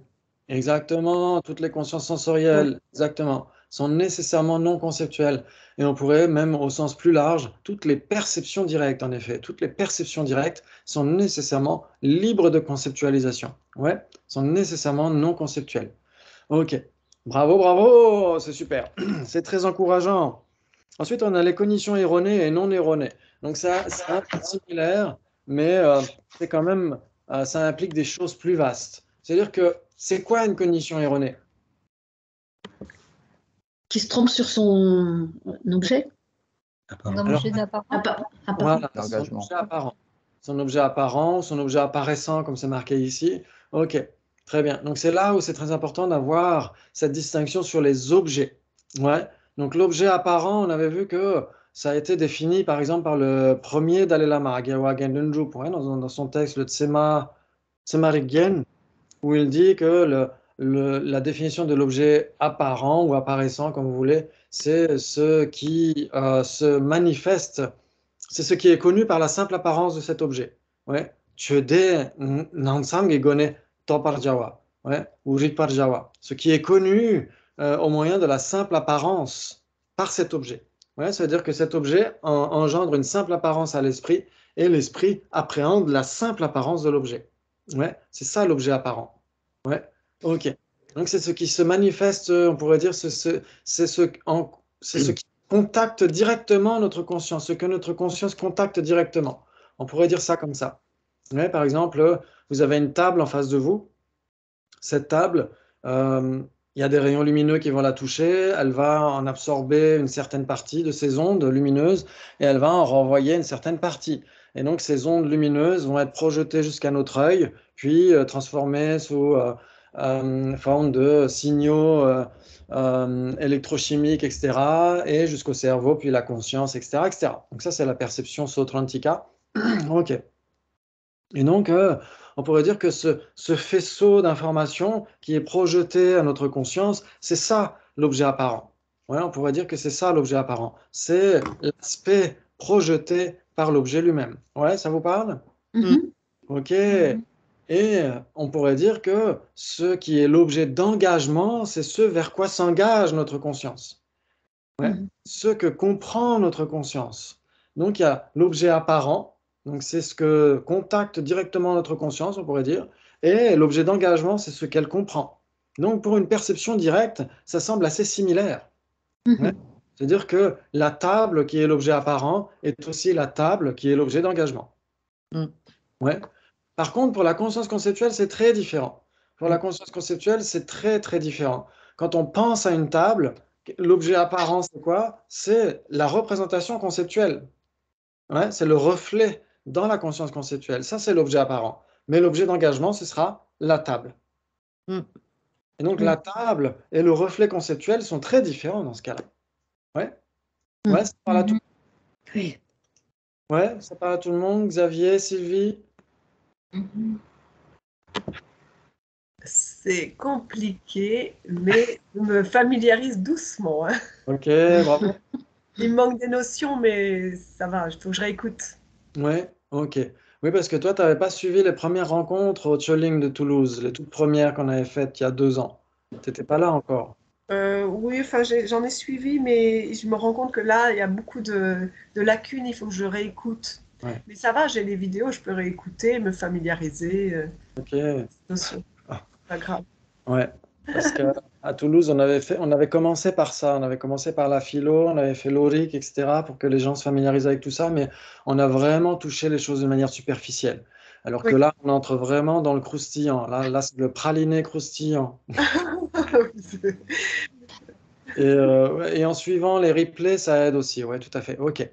Exactement, toutes les consciences sensorielles. Exactement. sont nécessairement non conceptuelles. Et on pourrait même, au sens plus large, toutes les perceptions directes, en effet, toutes les perceptions directes sont nécessairement libres de conceptualisation. Ouais, sont nécessairement non conceptuelles. Ok, bravo, bravo, c'est super, c'est très encourageant. Ensuite, on a les cognitions erronées et non erronées. Donc ça, c'est un peu similaire, mais c'est quand même, ça implique des choses plus vastes. C'est-à-dire que c'est quoi une cognition erronée? Qui se trompe sur son objet. Un Alors, objet d'apparence. voilà, son L'engagement. objet apparent. Son objet apparent, son objet apparaissant, comme c'est marqué ici. Ok, très bien. Donc c'est là où c'est très important d'avoir cette distinction sur les objets. Ouais. Donc l'objet apparent, on avait vu que ça a été défini par exemple par le premier Dalai Lama, Gyalwa Gendenju, ouais, dans son texte, le Tsema Rigyen, où il dit que la définition de l'objet apparent ou apparaissant, comme vous voulez, c'est ce qui se manifeste, c'est ce qui est connu par la simple apparence de cet objet. Ouais. Chöde nansang egone topar jawa, ouais, ou rikpar jawa. Ce qui est connu au moyen de la simple apparence par cet objet. Ouais, ça veut dire que cet objet engendre une simple apparence à l'esprit et l'esprit appréhende la simple apparence de l'objet. Ouais, c'est ça l'objet apparent. Ouais, ok. Donc c'est ce qui se manifeste, on pourrait dire, c'est ce qui contacte directement notre conscience, ce que notre conscience contacte directement. On pourrait dire ça comme ça. Ouais, par exemple, vous avez une table en face de vous. Cette table, il y a des rayons lumineux qui vont la toucher, elle va en absorber une certaine partie de ces ondes lumineuses et elle va en renvoyer une certaine partie. Et donc ces ondes lumineuses vont être projetées jusqu'à notre œil, puis transformées sous forme de signaux électrochimiques, etc., et jusqu'au cerveau, puis la conscience, etc., etc. Donc ça, c'est la perception sotrantika. Ok. Et donc, on pourrait dire que ce faisceau d'informations qui est projeté à notre conscience, c'est ça l'objet apparent. Ouais, on pourrait dire que c'est ça l'objet apparent. C'est l'aspect projeté par l'objet lui-même. Ouais, ça vous parle? Mhm. Ok. Et on pourrait dire que ce qui est l'objet d'engagement, c'est ce vers quoi s'engage notre conscience. Ouais. Mhm. Ce que comprend notre conscience. Donc il y a l'objet apparent, donc c'est ce que contacte directement notre conscience, on pourrait dire, et l'objet d'engagement, c'est ce qu'elle comprend. Donc pour une perception directe, ça semble assez similaire. Ouais. Mhm. C'est-à-dire que la table qui est l'objet apparent est aussi la table qui est l'objet d'engagement. Ouais. Par contre, pour la conscience conceptuelle, c'est très différent. Pour la conscience conceptuelle, c'est très, très différent. Quand on pense à une table, l'objet apparent, c'est quoi? C'est la représentation conceptuelle. Ouais, c'est le reflet dans la conscience conceptuelle. Ça, c'est l'objet apparent. Mais l'objet d'engagement, ce sera la table. Et donc, la table et le reflet conceptuel sont très différents dans ce cas-là. Ouais, ouais, ça parle à tout. Oui. Ouais, ça parle à tout le monde. Xavier, Sylvie? C'est compliqué, mais je me familiarise doucement, hein. Ok, bravo. Il me manque des notions, mais ça va, il faut que je réécoute. Ouais, ok. Oui, parce que toi, tu n'avais pas suivi les premières rencontres au Choling de Toulouse, les toutes premières qu'on avait faites il y a 2 ans. Tu n'étais pas là encore. Oui, enfin, j'en ai suivi, mais je me rends compte que là, il y a beaucoup de lacunes, il faut que je réécoute. Ouais. Mais ça va, j'ai les vidéos, je peux réécouter, me familiariser. Ok. Notions. Pas grave. Ouais. Parce qu'à Toulouse, on avait commencé par ça. On avait commencé par la philo, on avait fait l'oric, etc., pour que les gens se familiarisent avec tout ça, mais on a vraiment touché les choses de manière superficielle. Alors que Oui. là, on entre vraiment dans le croustillant. Là, c'est le praliné croustillant. Et en suivant les replays, ça aide aussi. Ouais, tout à fait. Ok.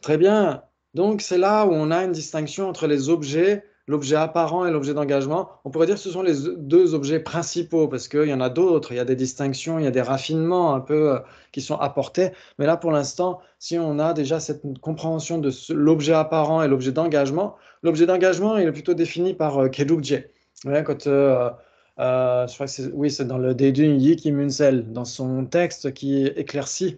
Très bien. Donc, c'est là où on a une distinction entre les objets, l'objet apparent et l'objet d'engagement. On pourrait dire que ce sont les deux objets principaux, parce qu'il y en a d'autres, il y a des distinctions, il y a des raffinements un peu qui sont apportés. Mais là, pour l'instant, si on a déjà cette compréhension de l'objet apparent et l'objet d'engagement, il est plutôt défini par Kedugje. Ouais, quand, je crois que oui, c'est dans le Dedun Yiki Munsel, dans son texte qui éclaircit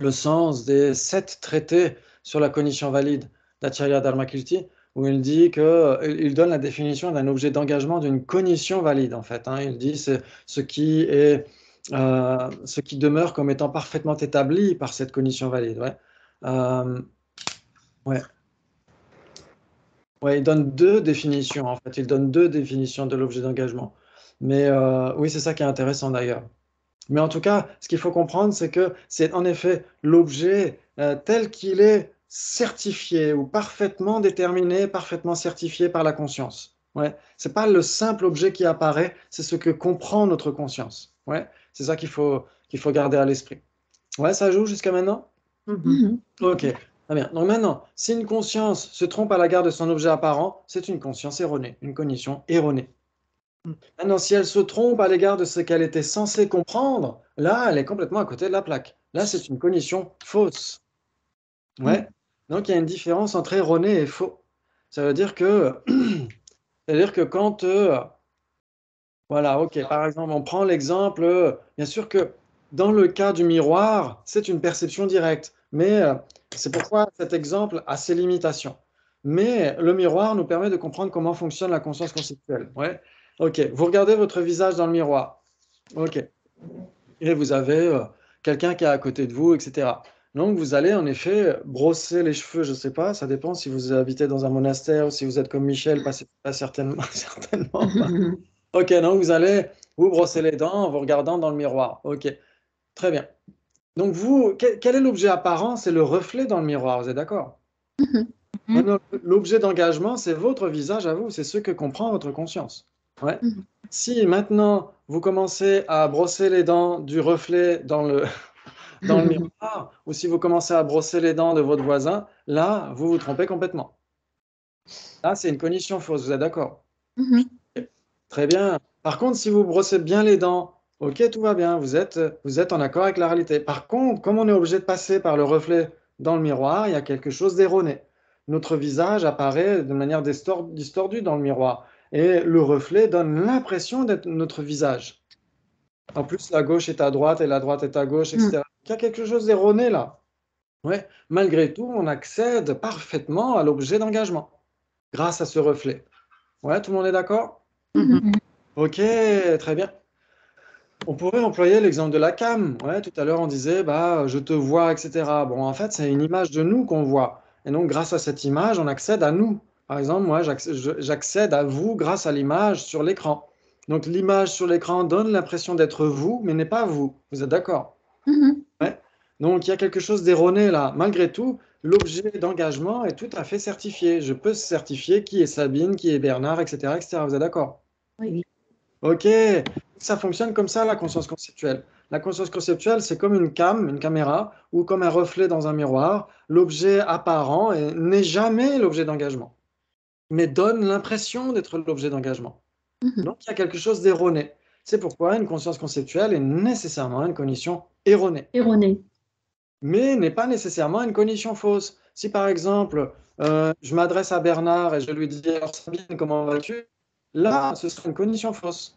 le sens des 7 traités sur la cognition valide d'Acharya Dharmakirti, où il dit il donne la définition d'un objet d'engagement d'une cognition valide, en fait. Hein. Il dit c'est ce qui est ce qui demeure comme étant parfaitement établi par cette cognition valide. Ouais. Ouais. Ouais, il donne deux définitions, en fait. Il donne deux définitions de l'objet d'engagement. Mais oui, c'est ça qui est intéressant d'ailleurs. Mais en tout cas, ce qu'il faut comprendre, c'est que c'est en effet l'objet tel qu'il est certifié ou parfaitement déterminé, parfaitement certifié par la conscience. Ouais. Ce n'est pas le simple objet qui apparaît, c'est ce que comprend notre conscience. Ouais. C'est ça qu'il faut garder à l'esprit. Ouais, ça joue jusqu'à maintenant? Ok, très bien. Donc maintenant, si une conscience se trompe à l'égard de son objet apparent, c'est une conscience erronée, une cognition erronée. Maintenant, si elle se trompe à l'égard de ce qu'elle était censée comprendre, là, elle est complètement à côté de la plaque. Là, c'est une cognition fausse. Ouais. Donc, il y a une différence entre erroné et faux. Ça veut dire que, quand, voilà, ok, par exemple, on prend l'exemple, bien sûr que dans le cas du miroir, c'est une perception directe, mais c'est pourquoi cet exemple a ses limitations. Mais le miroir nous permet de comprendre comment fonctionne la conscience conceptuelle. Ouais. Ok, vous regardez votre visage dans le miroir. Ok. Et vous avez quelqu'un qui est à côté de vous, etc. Donc vous allez en effet brosser les cheveux, je ne sais pas, ça dépend si vous habitez dans un monastère ou si vous êtes comme Michel, pas certainement, certainement pas. Ok, donc vous allez vous brosser les dents en vous regardant dans le miroir. Ok, très bien. Donc vous, quel est l'objet apparent? C'est le reflet dans le miroir, vous êtes d'accord? Maintenant, l'objet d'engagement, c'est votre visage à vous, c'est ce que comprend votre conscience. Ouais. Si maintenant vous commencez à brosser les dents du reflet dans le miroir, ou si vous commencez à brosser les dents de votre voisin, là, vous vous trompez complètement. Là, c'est une cognition fausse, vous êtes d'accord? Très bien. Par contre, si vous brossez bien les dents, ok, tout va bien, vous êtes en accord avec la réalité. Par contre, comme on est obligé de passer par le reflet dans le miroir, il y a quelque chose d'erroné. Notre visage apparaît de manière distordue dans le miroir. Et le reflet donne l'impression d'être notre visage. En plus, la gauche est à droite et la droite est à gauche, etc. Il y a quelque chose d'erroné là. Ouais. Malgré tout, on accède parfaitement à l'objet d'engagement grâce à ce reflet. Ouais, tout le monde est d'accord? Ok, très bien. On pourrait employer l'exemple de la cam. Ouais, tout à l'heure, on disait, bah, je te vois, etc. Bon, en fait, c'est une image de nous qu'on voit. Et donc, grâce à cette image, on accède à nous. Par exemple, moi, j'accède à vous grâce à l'image sur l'écran. Donc, l'image sur l'écran donne l'impression d'être vous, mais n'est pas vous. Vous êtes d'accord? Ouais. Donc, il y a quelque chose d'erroné là. Malgré tout, l'objet d'engagement est tout à fait certifié. Je peux certifier qui est Sabine, qui est Bernard, etc., etc. Vous êtes d'accord? Oui. Ok, ça fonctionne comme ça, la conscience conceptuelle. La conscience conceptuelle, c'est comme une caméra, ou comme un reflet dans un miroir. L'objet apparent n'est jamais l'objet d'engagement, mais donne l'impression d'être l'objet d'engagement. Donc, il y a quelque chose d'erroné. C'est pourquoi une conscience conceptuelle est nécessairement une cognition erronée, mais n'est pas nécessairement une cognition fausse. Si par exemple, je m'adresse à Bernard et je lui dis, alors Sabine, comment vas-tu? Là, ce serait une cognition fausse.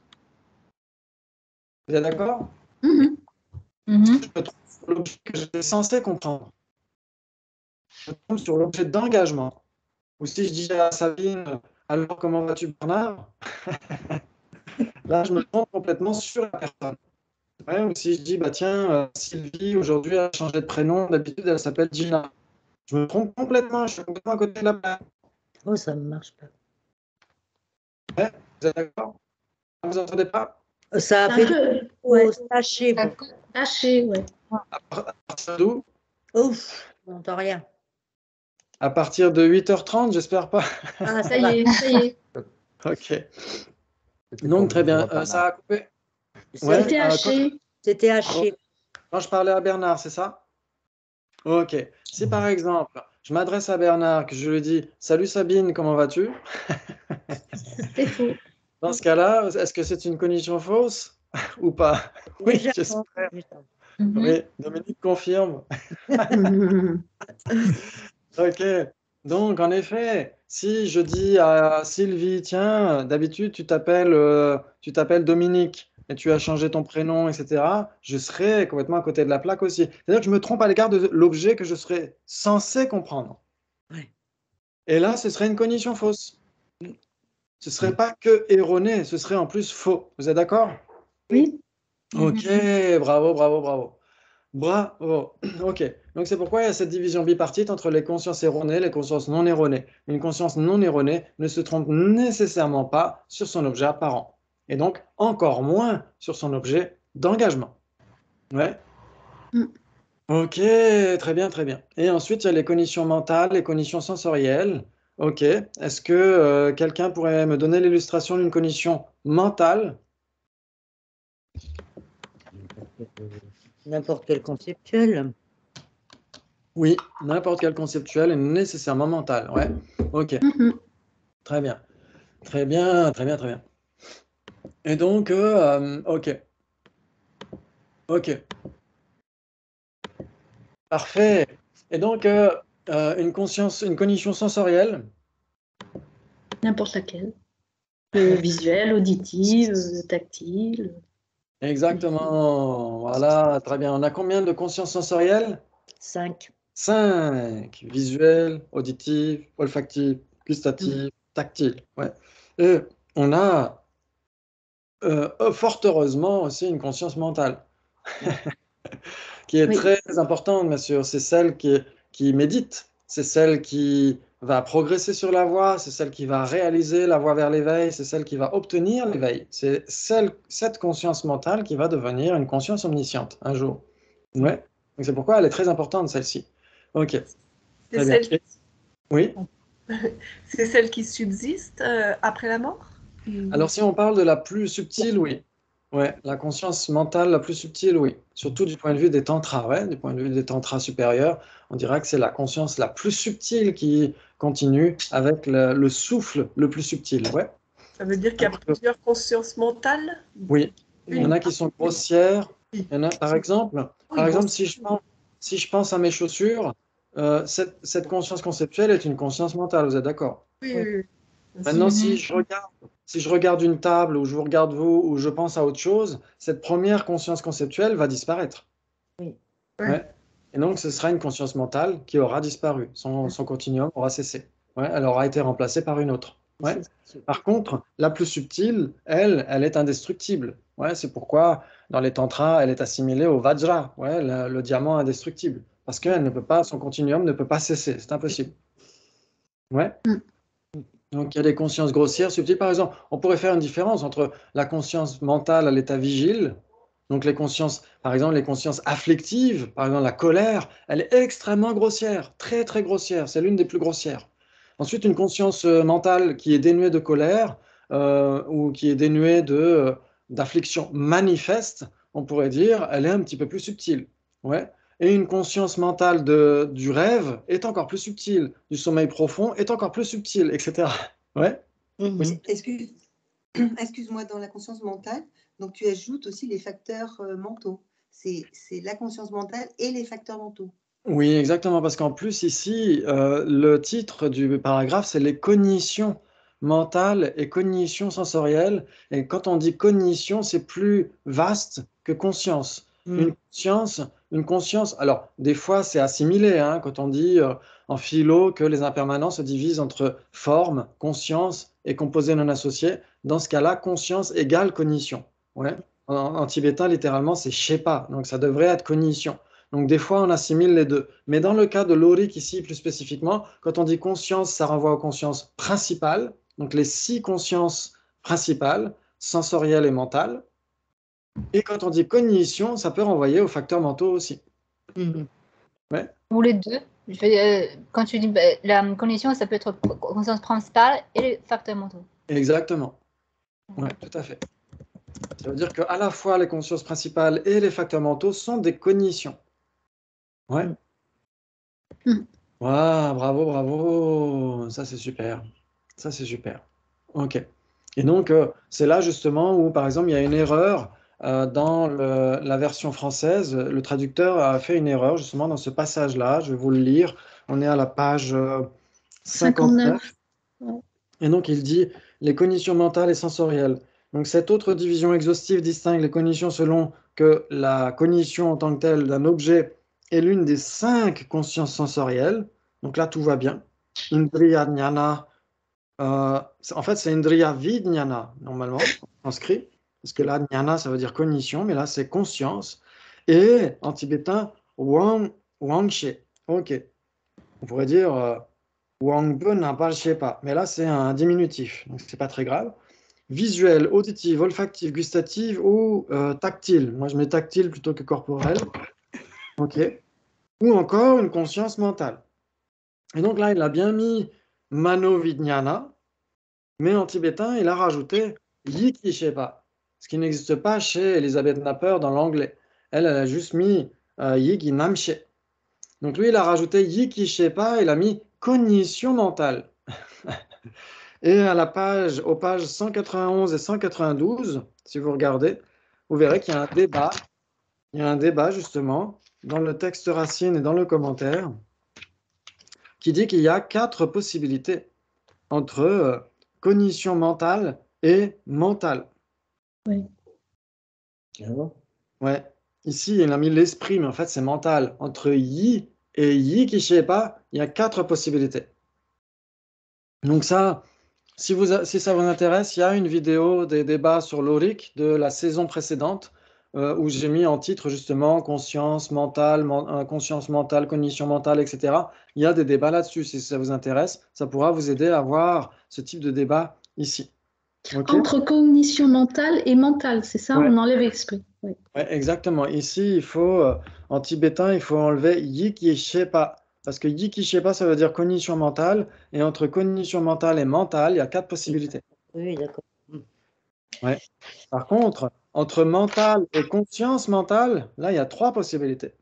Vous êtes d'accord? Je me trompe sur l'objet que j'étais censé comprendre. Je me trompe sur l'objet d'engagement. Ou si je dis à Sabine, alors comment vas-tu Bernard? Là, je me trompe complètement sur la personne. Ouais, ou si je dis, bah tiens, Sylvie, aujourd'hui, a changé de prénom, d'habitude, elle s'appelle Gina. Je me trompe complètement, je suis complètement à côté de la plaque. Oh, ça ne marche pas. Ouais, vous êtes d'accord? Vous n'entendez pas? Ça a fait taché. Taché, ouais. À partir d'où? Ouf, on n'entend rien. À partir de 8h30, j'espère pas. Ah, Ça y est, ça y est. Ok. Donc, très bien. Ça a coupé? Ouais, C'était haché. C'était haché. Quand je parlais à Bernard, c'est ça? Ok. Si par exemple, je m'adresse à Bernard, que je lui dis « Salut Sabine, comment vas-tu ?» C'est faux. Dans ce cas-là, est-ce que c'est une cognition fausse ou pas? Oui, j'espère. Oui, Dominique confirme. Ok. Donc, en effet, si je dis à Sylvie, tiens, d'habitude, tu t'appelles Dominique et tu as changé ton prénom, etc., je serai complètement à côté de la plaque aussi. C'est-à-dire que je me trompe à l'égard de l'objet que je serais censé comprendre. Et là, ce serait une cognition fausse. Ce ne serait pas que erroné, ce serait en plus faux. Vous êtes d'accord? Oui. Ok, bravo, bravo, bravo. Bravo. Ok. Donc c'est pourquoi il y a cette division bipartite entre les consciences erronées et les consciences non erronées. Une conscience non erronée ne se trompe nécessairement pas sur son objet apparent. Et donc encore moins sur son objet d'engagement. Ouais. Mm. Ok, très bien, très bien. Et ensuite, il y a les cognitions mentales, les cognitions sensorielles. Ok. Est-ce que quelqu'un pourrait me donner l'illustration d'une cognition mentale? N'importe quel conceptuel. Oui, n'importe quel conceptuel est nécessairement mental. Ouais. Ok. Mhm. Très bien. Très bien, très bien, très bien. Et donc, ok. Ok. Parfait. Et donc, une cognition sensorielle. N'importe laquelle. Visuel, auditive, tactile. Exactement. Voilà, très bien. On a combien de consciences sensorielles? 5. 5. Visuel, auditive, olfactive, gustative, tactile. Ouais. Et on a, fort heureusement, aussi une conscience mentale, qui est Oui, très importante, bien sûr. C'est celle qui médite. C'est celle qui va progresser sur la voie. C'est celle qui va réaliser la voie vers l'éveil. C'est celle qui va obtenir l'éveil. C'est cette conscience mentale qui va devenir une conscience omnisciente un jour. Ouais. Donc c'est pourquoi elle est très importante, celle-ci. Ok, C'est très bien. celle, Oui. c'est celle qui subsiste après la mort? Alors si on parle de la plus subtile, oui. Ouais, la conscience mentale la plus subtile, oui. Surtout du point de vue des tantras, ouais, du point de vue des tantras supérieurs, on dira que c'est la conscience la plus subtile qui continue avec le souffle le plus subtil, ouais. Ça veut dire qu'il y a plusieurs consciences mentales? Oui, il y en a qui sont grossières. Il y en a, par exemple, si je pense à mes chaussures, cette conscience conceptuelle est une conscience mentale, vous êtes d'accord? Oui, oui, oui. Maintenant, si je regarde une table ou je vous regarde vous ou je pense à autre chose, cette première conscience conceptuelle va disparaître. Oui. Ouais. Et donc, ce sera une conscience mentale qui aura disparu. Son continuum aura cessé. Ouais, elle aura été remplacée par une autre. Ouais. Par contre, la plus subtile, elle est indestructible. Ouais, c'est pourquoi, dans les tantras, elle est assimilée au vajra, ouais, le diamant indestructible. Parce qu'elle ne peut pas, son continuum ne peut pas cesser. C'est impossible. Ouais. Mm. Donc, il y a des consciences grossières, subtiles. Par exemple, on pourrait faire une différence entre la conscience mentale à l'état vigile, donc les consciences, par exemple, les consciences afflictives, par exemple la colère, elle est extrêmement grossière, très très grossière, c'est l'une des plus grossières. Ensuite, une conscience mentale qui est dénuée de colère ou qui est dénuée d'affliction manifeste, on pourrait dire, elle est un petit peu plus subtile. Ouais. Et une conscience mentale du rêve est encore plus subtile, du sommeil profond est encore plus subtile, etc. Ouais. Oui. Excuse-moi, dans la conscience mentale, donc tu ajoutes aussi les facteurs mentaux. C'est la conscience mentale et les facteurs mentaux. Oui, exactement, parce qu'en plus ici, le titre du paragraphe, c'est les cognitions mentales et cognitions sensorielles. Et quand on dit cognition, c'est plus vaste que conscience. Une conscience, alors des fois c'est assimilé, hein, quand on dit en philo que les impermanents se divisent entre forme, conscience et composés non associés. Dans ce cas-là, conscience égale cognition. Ouais. En tibétain, littéralement, c'est shepa, donc ça devrait être cognition. Donc des fois, on assimile les deux. Mais dans le cas de l'auric ici, plus spécifiquement, quand on dit conscience, ça renvoie aux consciences principales, donc les 6 consciences principales, sensorielles et mentales. Et quand on dit cognition, ça peut renvoyer aux facteurs mentaux aussi. Ouais. Ou les deux. Quand tu dis la cognition, ça peut être conscience principale et les facteurs mentaux. Exactement. Ouais, tout à fait. Ça veut dire qu'à la fois les consciences principales et les facteurs mentaux sont des cognitions. Ouais. Wow, bravo, bravo. Ça, c'est super. Ça, c'est super. OK. Et donc, c'est là justement où, par exemple, il y a une erreur dans la version française. Le traducteur a fait une erreur justement dans ce passage-là. Je vais vous le lire. On est à la page 59. Ouais. Et donc, il dit les cognitions mentales et sensorielles. Donc, cette autre division exhaustive distingue les cognitions selon que la cognition en tant que telle d'un objet est l'une des 5 consciences sensorielles. Donc là, tout va bien. Indriya Jnana, en fait, c'est Indriya Vijnana, normalement, en sanskrit. parce que là, jnana, ça veut dire cognition, mais là, c'est conscience. Et en tibétain, wangshe. Ok. On pourrait dire wangpe n'apache pas, mais là, c'est un diminutif, donc c'est pas très grave. Visuel, auditive, olfactive, gustative ou tactile. Moi, je mets tactile plutôt que corporel. Ok. Ou encore une conscience mentale. Et donc là, il a bien mis mano-vijnana, mais en tibétain, il a rajouté yikishepa, ce qui n'existe pas chez Elisabeth Napper dans l'anglais. Elle a juste mis yikinamshe. Donc lui, il a rajouté yikishepa, il a mis cognition mentale. Et à aux pages 191 et 192, si vous regardez, vous verrez qu'il y a un débat. Il y a un débat justement dans le texte racine et dans le commentaire qui dit qu'il y a 4 possibilités entre cognition mentale et mentale. Oui. Ouais. Ici, il a mis l'esprit, mais en fait, c'est mental. Entre yi et yi qui ne pas, il y a 4 possibilités. Donc ça, si ça vous intéresse, il y a une vidéo des débats sur l'Auric de la saison précédente où j'ai mis en titre justement conscience mentale, cognition mentale, etc. Il y a des débats là-dessus. Si ça vous intéresse, ça pourra vous aider à voir ce type de débat ici. Okay. Entre cognition mentale et mentale, c'est ça? Ouais. On enlève l'esprit. Oui. Ouais, exactement. Ici, il faut, en tibétain, il faut enlever yikishepa. Parce que yikishepa, ça veut dire cognition mentale. Et entre cognition mentale et mentale, il y a 4 possibilités. Oui, d'accord. Ouais. Par contre, entre mental et conscience mentale, là, il y a 3 possibilités.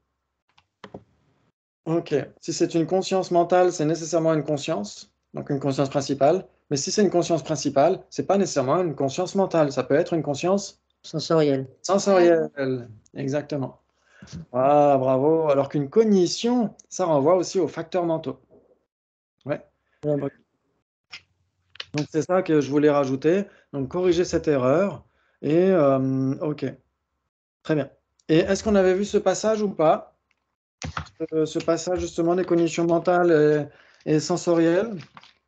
Ok. Si c'est une conscience mentale, c'est nécessairement une conscience, donc une conscience principale. Mais si c'est une conscience principale, c'est pas nécessairement une conscience mentale. Ça peut être une conscience Sensorielle. Sensorielle, exactement. Ah, bravo. Alors qu'une cognition, ça renvoie aussi aux facteurs mentaux. Ouais. Donc c'est ça que je voulais rajouter. Donc corriger cette erreur. Et ok. Très bien. Et est-ce qu'on avait vu ce passage ou pas? Ce passage justement des cognitions mentales et sensorielles?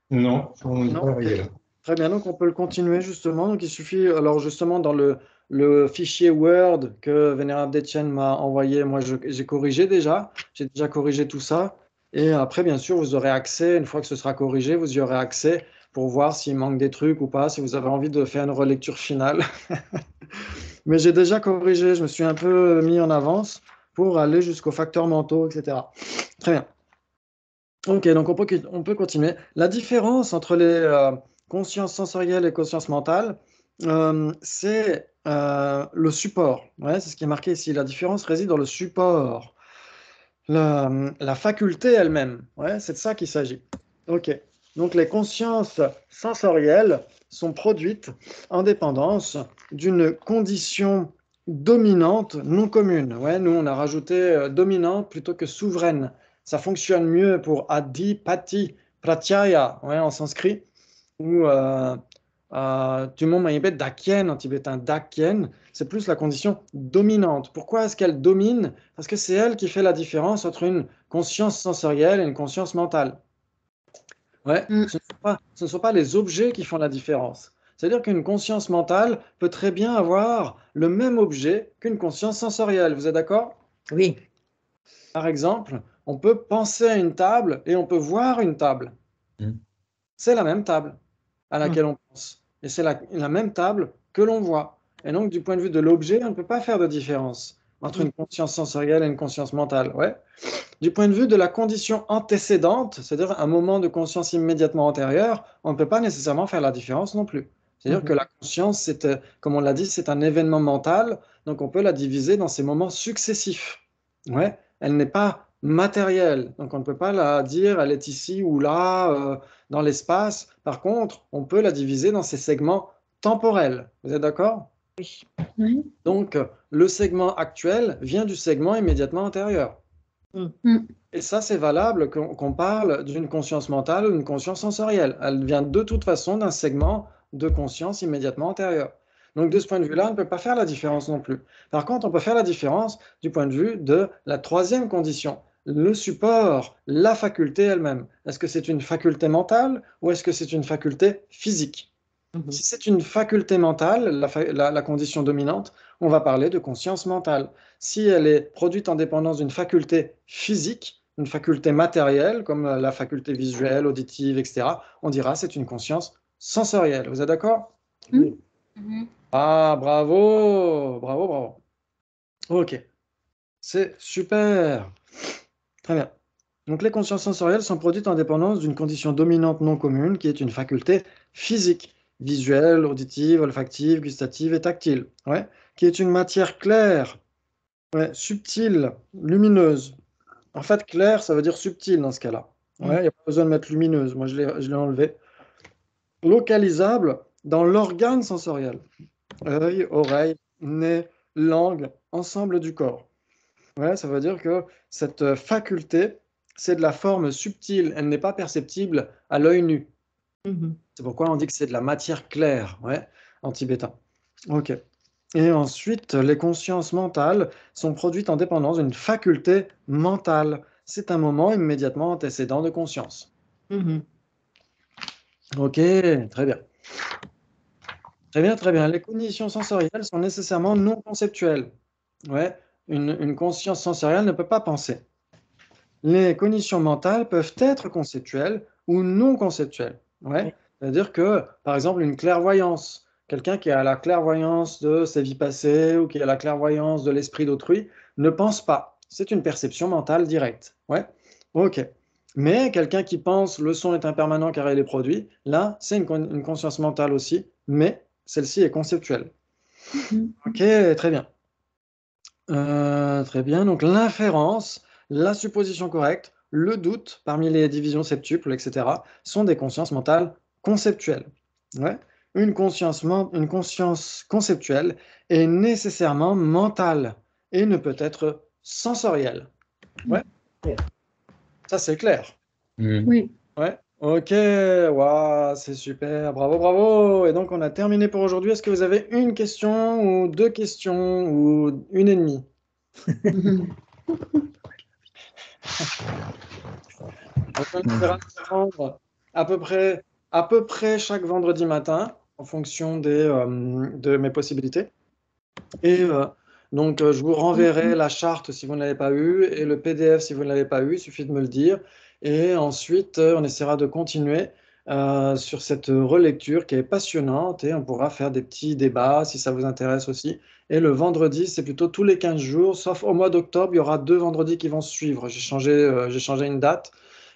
Non, on n'est pas arrivé là. Très bien, donc on peut le continuer justement. Donc il suffit, alors justement dans le fichier Word que Vénérable Detchen m'a envoyé, moi j'ai corrigé déjà, j'ai déjà corrigé tout ça. Et après, bien sûr, vous aurez accès, une fois que ce sera corrigé, vous y aurez accès pour voir s'il manque des trucs ou pas, si vous avez envie de faire une relecture finale. Mais j'ai déjà corrigé, je me suis un peu mis en avance pour aller jusqu'aux facteurs mentaux, etc. Très bien. Ok, donc on peut continuer. La différence entre les conscience sensorielle et conscience mentale, c'est le support. Ouais, c'est ce qui est marqué ici. La différence réside dans le support. La faculté elle-même. Ouais, c'est de ça qu'il s'agit. Ok. Donc les consciences sensorielles sont produites en dépendance d'une condition dominante non commune. Ouais, nous, on a rajouté dominante plutôt que souveraine. Ça fonctionne mieux pour adipati pratyaya, ouais, en sanskrit, ou du mot mayébet dakyen en tibétain. Dakyen, c'est plus la condition dominante. Pourquoi est-ce qu'elle domine? Parce que c'est elle qui fait la différence entre une conscience sensorielle et une conscience mentale. Ouais, ce ne sont pas les objets qui font la différence. C'est-à-dire qu'une conscience mentale peut très bien avoir le même objet qu'une conscience sensorielle. Vous êtes d'accord? Oui. Par exemple, on peut penser à une table et on peut voir une table. C'est la même table à laquelle on pense. Et c'est la même table que l'on voit. Et donc, du point de vue de l'objet, on ne peut pas faire de différence entre une conscience sensorielle et une conscience mentale. Ouais. Du point de vue de la condition antécédente, c'est-à-dire un moment de conscience immédiatement antérieur, on ne peut pas nécessairement faire la différence non plus. C'est-à-dire que la conscience, comme on l'a dit, c'est un événement mental, donc on peut la diviser dans ces moments successifs. Ouais. Elle n'est pas matérielle, donc on ne peut pas la dire, elle est ici ou là, dans l'espace. Par contre, on peut la diviser dans ces segments temporels. Vous êtes d'accord? Oui. Donc, le segment actuel vient du segment immédiatement antérieur. Et ça, c'est valable qu'on parle d'une conscience mentale ou d'une conscience sensorielle. Elle vient de toute façon d'un segment de conscience immédiatement antérieur. Donc, de ce point de vue-là, on ne peut pas faire la différence non plus. Par contre, on peut faire la différence du point de vue de la troisième condition, le support, la faculté elle-même. Est-ce que c'est une faculté mentale ou est-ce que c'est une faculté physique? Si c'est une faculté mentale, la condition dominante, on va parler de conscience mentale. Si elle est produite en dépendance d'une faculté physique, une faculté matérielle, comme la faculté visuelle, auditive, etc., on dira c'est une conscience sensorielle. Vous êtes d'accord? Mhm. Ah, bravo, bravo, bravo. Ok, c'est super. Très bien. Donc les consciences sensorielles sont produites en dépendance d'une condition dominante non commune qui est une faculté physique, visuelle, auditive, olfactive, gustative et tactile, ouais, qui est une matière claire, ouais, subtile, lumineuse. En fait, clair, ça veut dire subtil dans ce cas-là. Ouais, il n'y a pas besoin de mettre lumineuse, moi je l'ai enlevé. Localisable dans l'organe sensoriel. Œil, oreille, nez, langue, ensemble du corps. Ouais, ça veut dire que cette faculté, c'est de la forme subtile, elle n'est pas perceptible à l'œil nu. C'est pourquoi on dit que c'est de la matière claire, ouais, en tibétain. Ok. Et ensuite, les consciences mentales sont produites en dépendance d'une faculté mentale. C'est un moment immédiatement antécédent de conscience. Ok, très bien. Très bien, très bien. Les cognitions sensorielles sont nécessairement non conceptuelles. Ouais, une conscience sensorielle ne peut pas penser. Les cognitions mentales peuvent être conceptuelles ou non conceptuelles. Ouais. C'est-à-dire que, par exemple, une clairvoyance, quelqu'un qui a la clairvoyance de ses vies passées ou qui a la clairvoyance de l'esprit d'autrui, ne pense pas. C'est une perception mentale directe. Ouais. Ok. Mais quelqu'un qui pense le son est impermanent car il est produit, là, c'est une conscience mentale aussi, mais celle-ci est conceptuelle. Ok, très bien. Très bien. Donc l'inférence, la supposition correcte, le doute parmi les divisions septuples, etc., sont des consciences mentales conceptuelles. Ouais. Une conscience conceptuelle est nécessairement mentale et ne peut être sensorielle. Ouais. Ça, c'est clair. Oui. Ouais. Ok, waouh, c'est super, bravo, bravo. Et donc, on a terminé pour aujourd'hui. Est-ce que vous avez une question ou deux questions ou une et demie? Donc, on essaiera de se rendre à peu près chaque vendredi matin, en fonction de mes possibilités. Et donc, je vous renverrai la charte si vous ne l'avez pas eu et le PDF si vous ne l'avez pas eu. Il suffit de me le dire. Et ensuite, on essaiera de continuer sur cette relecture qui est passionnante et on pourra faire des petits débats si ça vous intéresse aussi. Et le vendredi, c'est plutôt tous les 15 jours, sauf au mois d'octobre, il y aura 2 vendredis qui vont suivre. J'ai changé une date.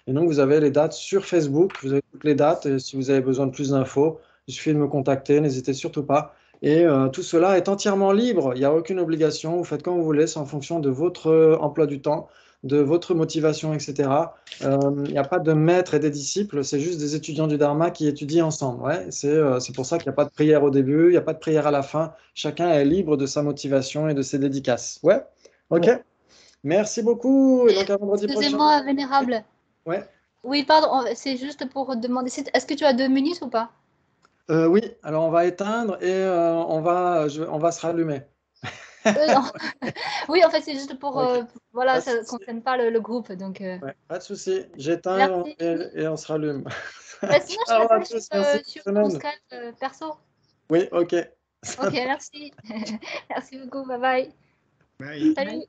Et donc, vous avez les dates sur Facebook, vous avez toutes les dates. Et si vous avez besoin de plus d'infos, il suffit de me contacter, n'hésitez surtout pas. Et tout cela est entièrement libre, il n'y a aucune obligation, vous faites comme vous voulez, c'est en fonction de votre emploi du temps, de votre motivation, etc. Il n'y a pas de maître et des disciples, c'est juste des étudiants du Dharma qui étudient ensemble. Ouais. C'est pour ça qu'il n'y a pas de prière au début, il n'y a pas de prière à la fin, chacun est libre de sa motivation et de ses dédicaces. Ouais, ok. Merci beaucoup, et donc à vendredi prochain. Excusez-moi, Vénérable. Ouais. Oui, pardon, c'est juste pour demander, est-ce que tu as 2 minutes ou pas? Oui, alors on va éteindre et on va se rallumer. Non. Oui, en fait, c'est juste pour, Ok. voilà, Pas de ça ne souci. concerne pas le groupe, donc... Ouais, pas de souci. J'éteins Merci. et on se rallume. Bah, sinon, je Ciao à t'appelle tous, merci. sur Bonne mon semaine. Skype perso. Oui, ok. Ok, merci. Merci beaucoup, bye bye. Bye. Salut.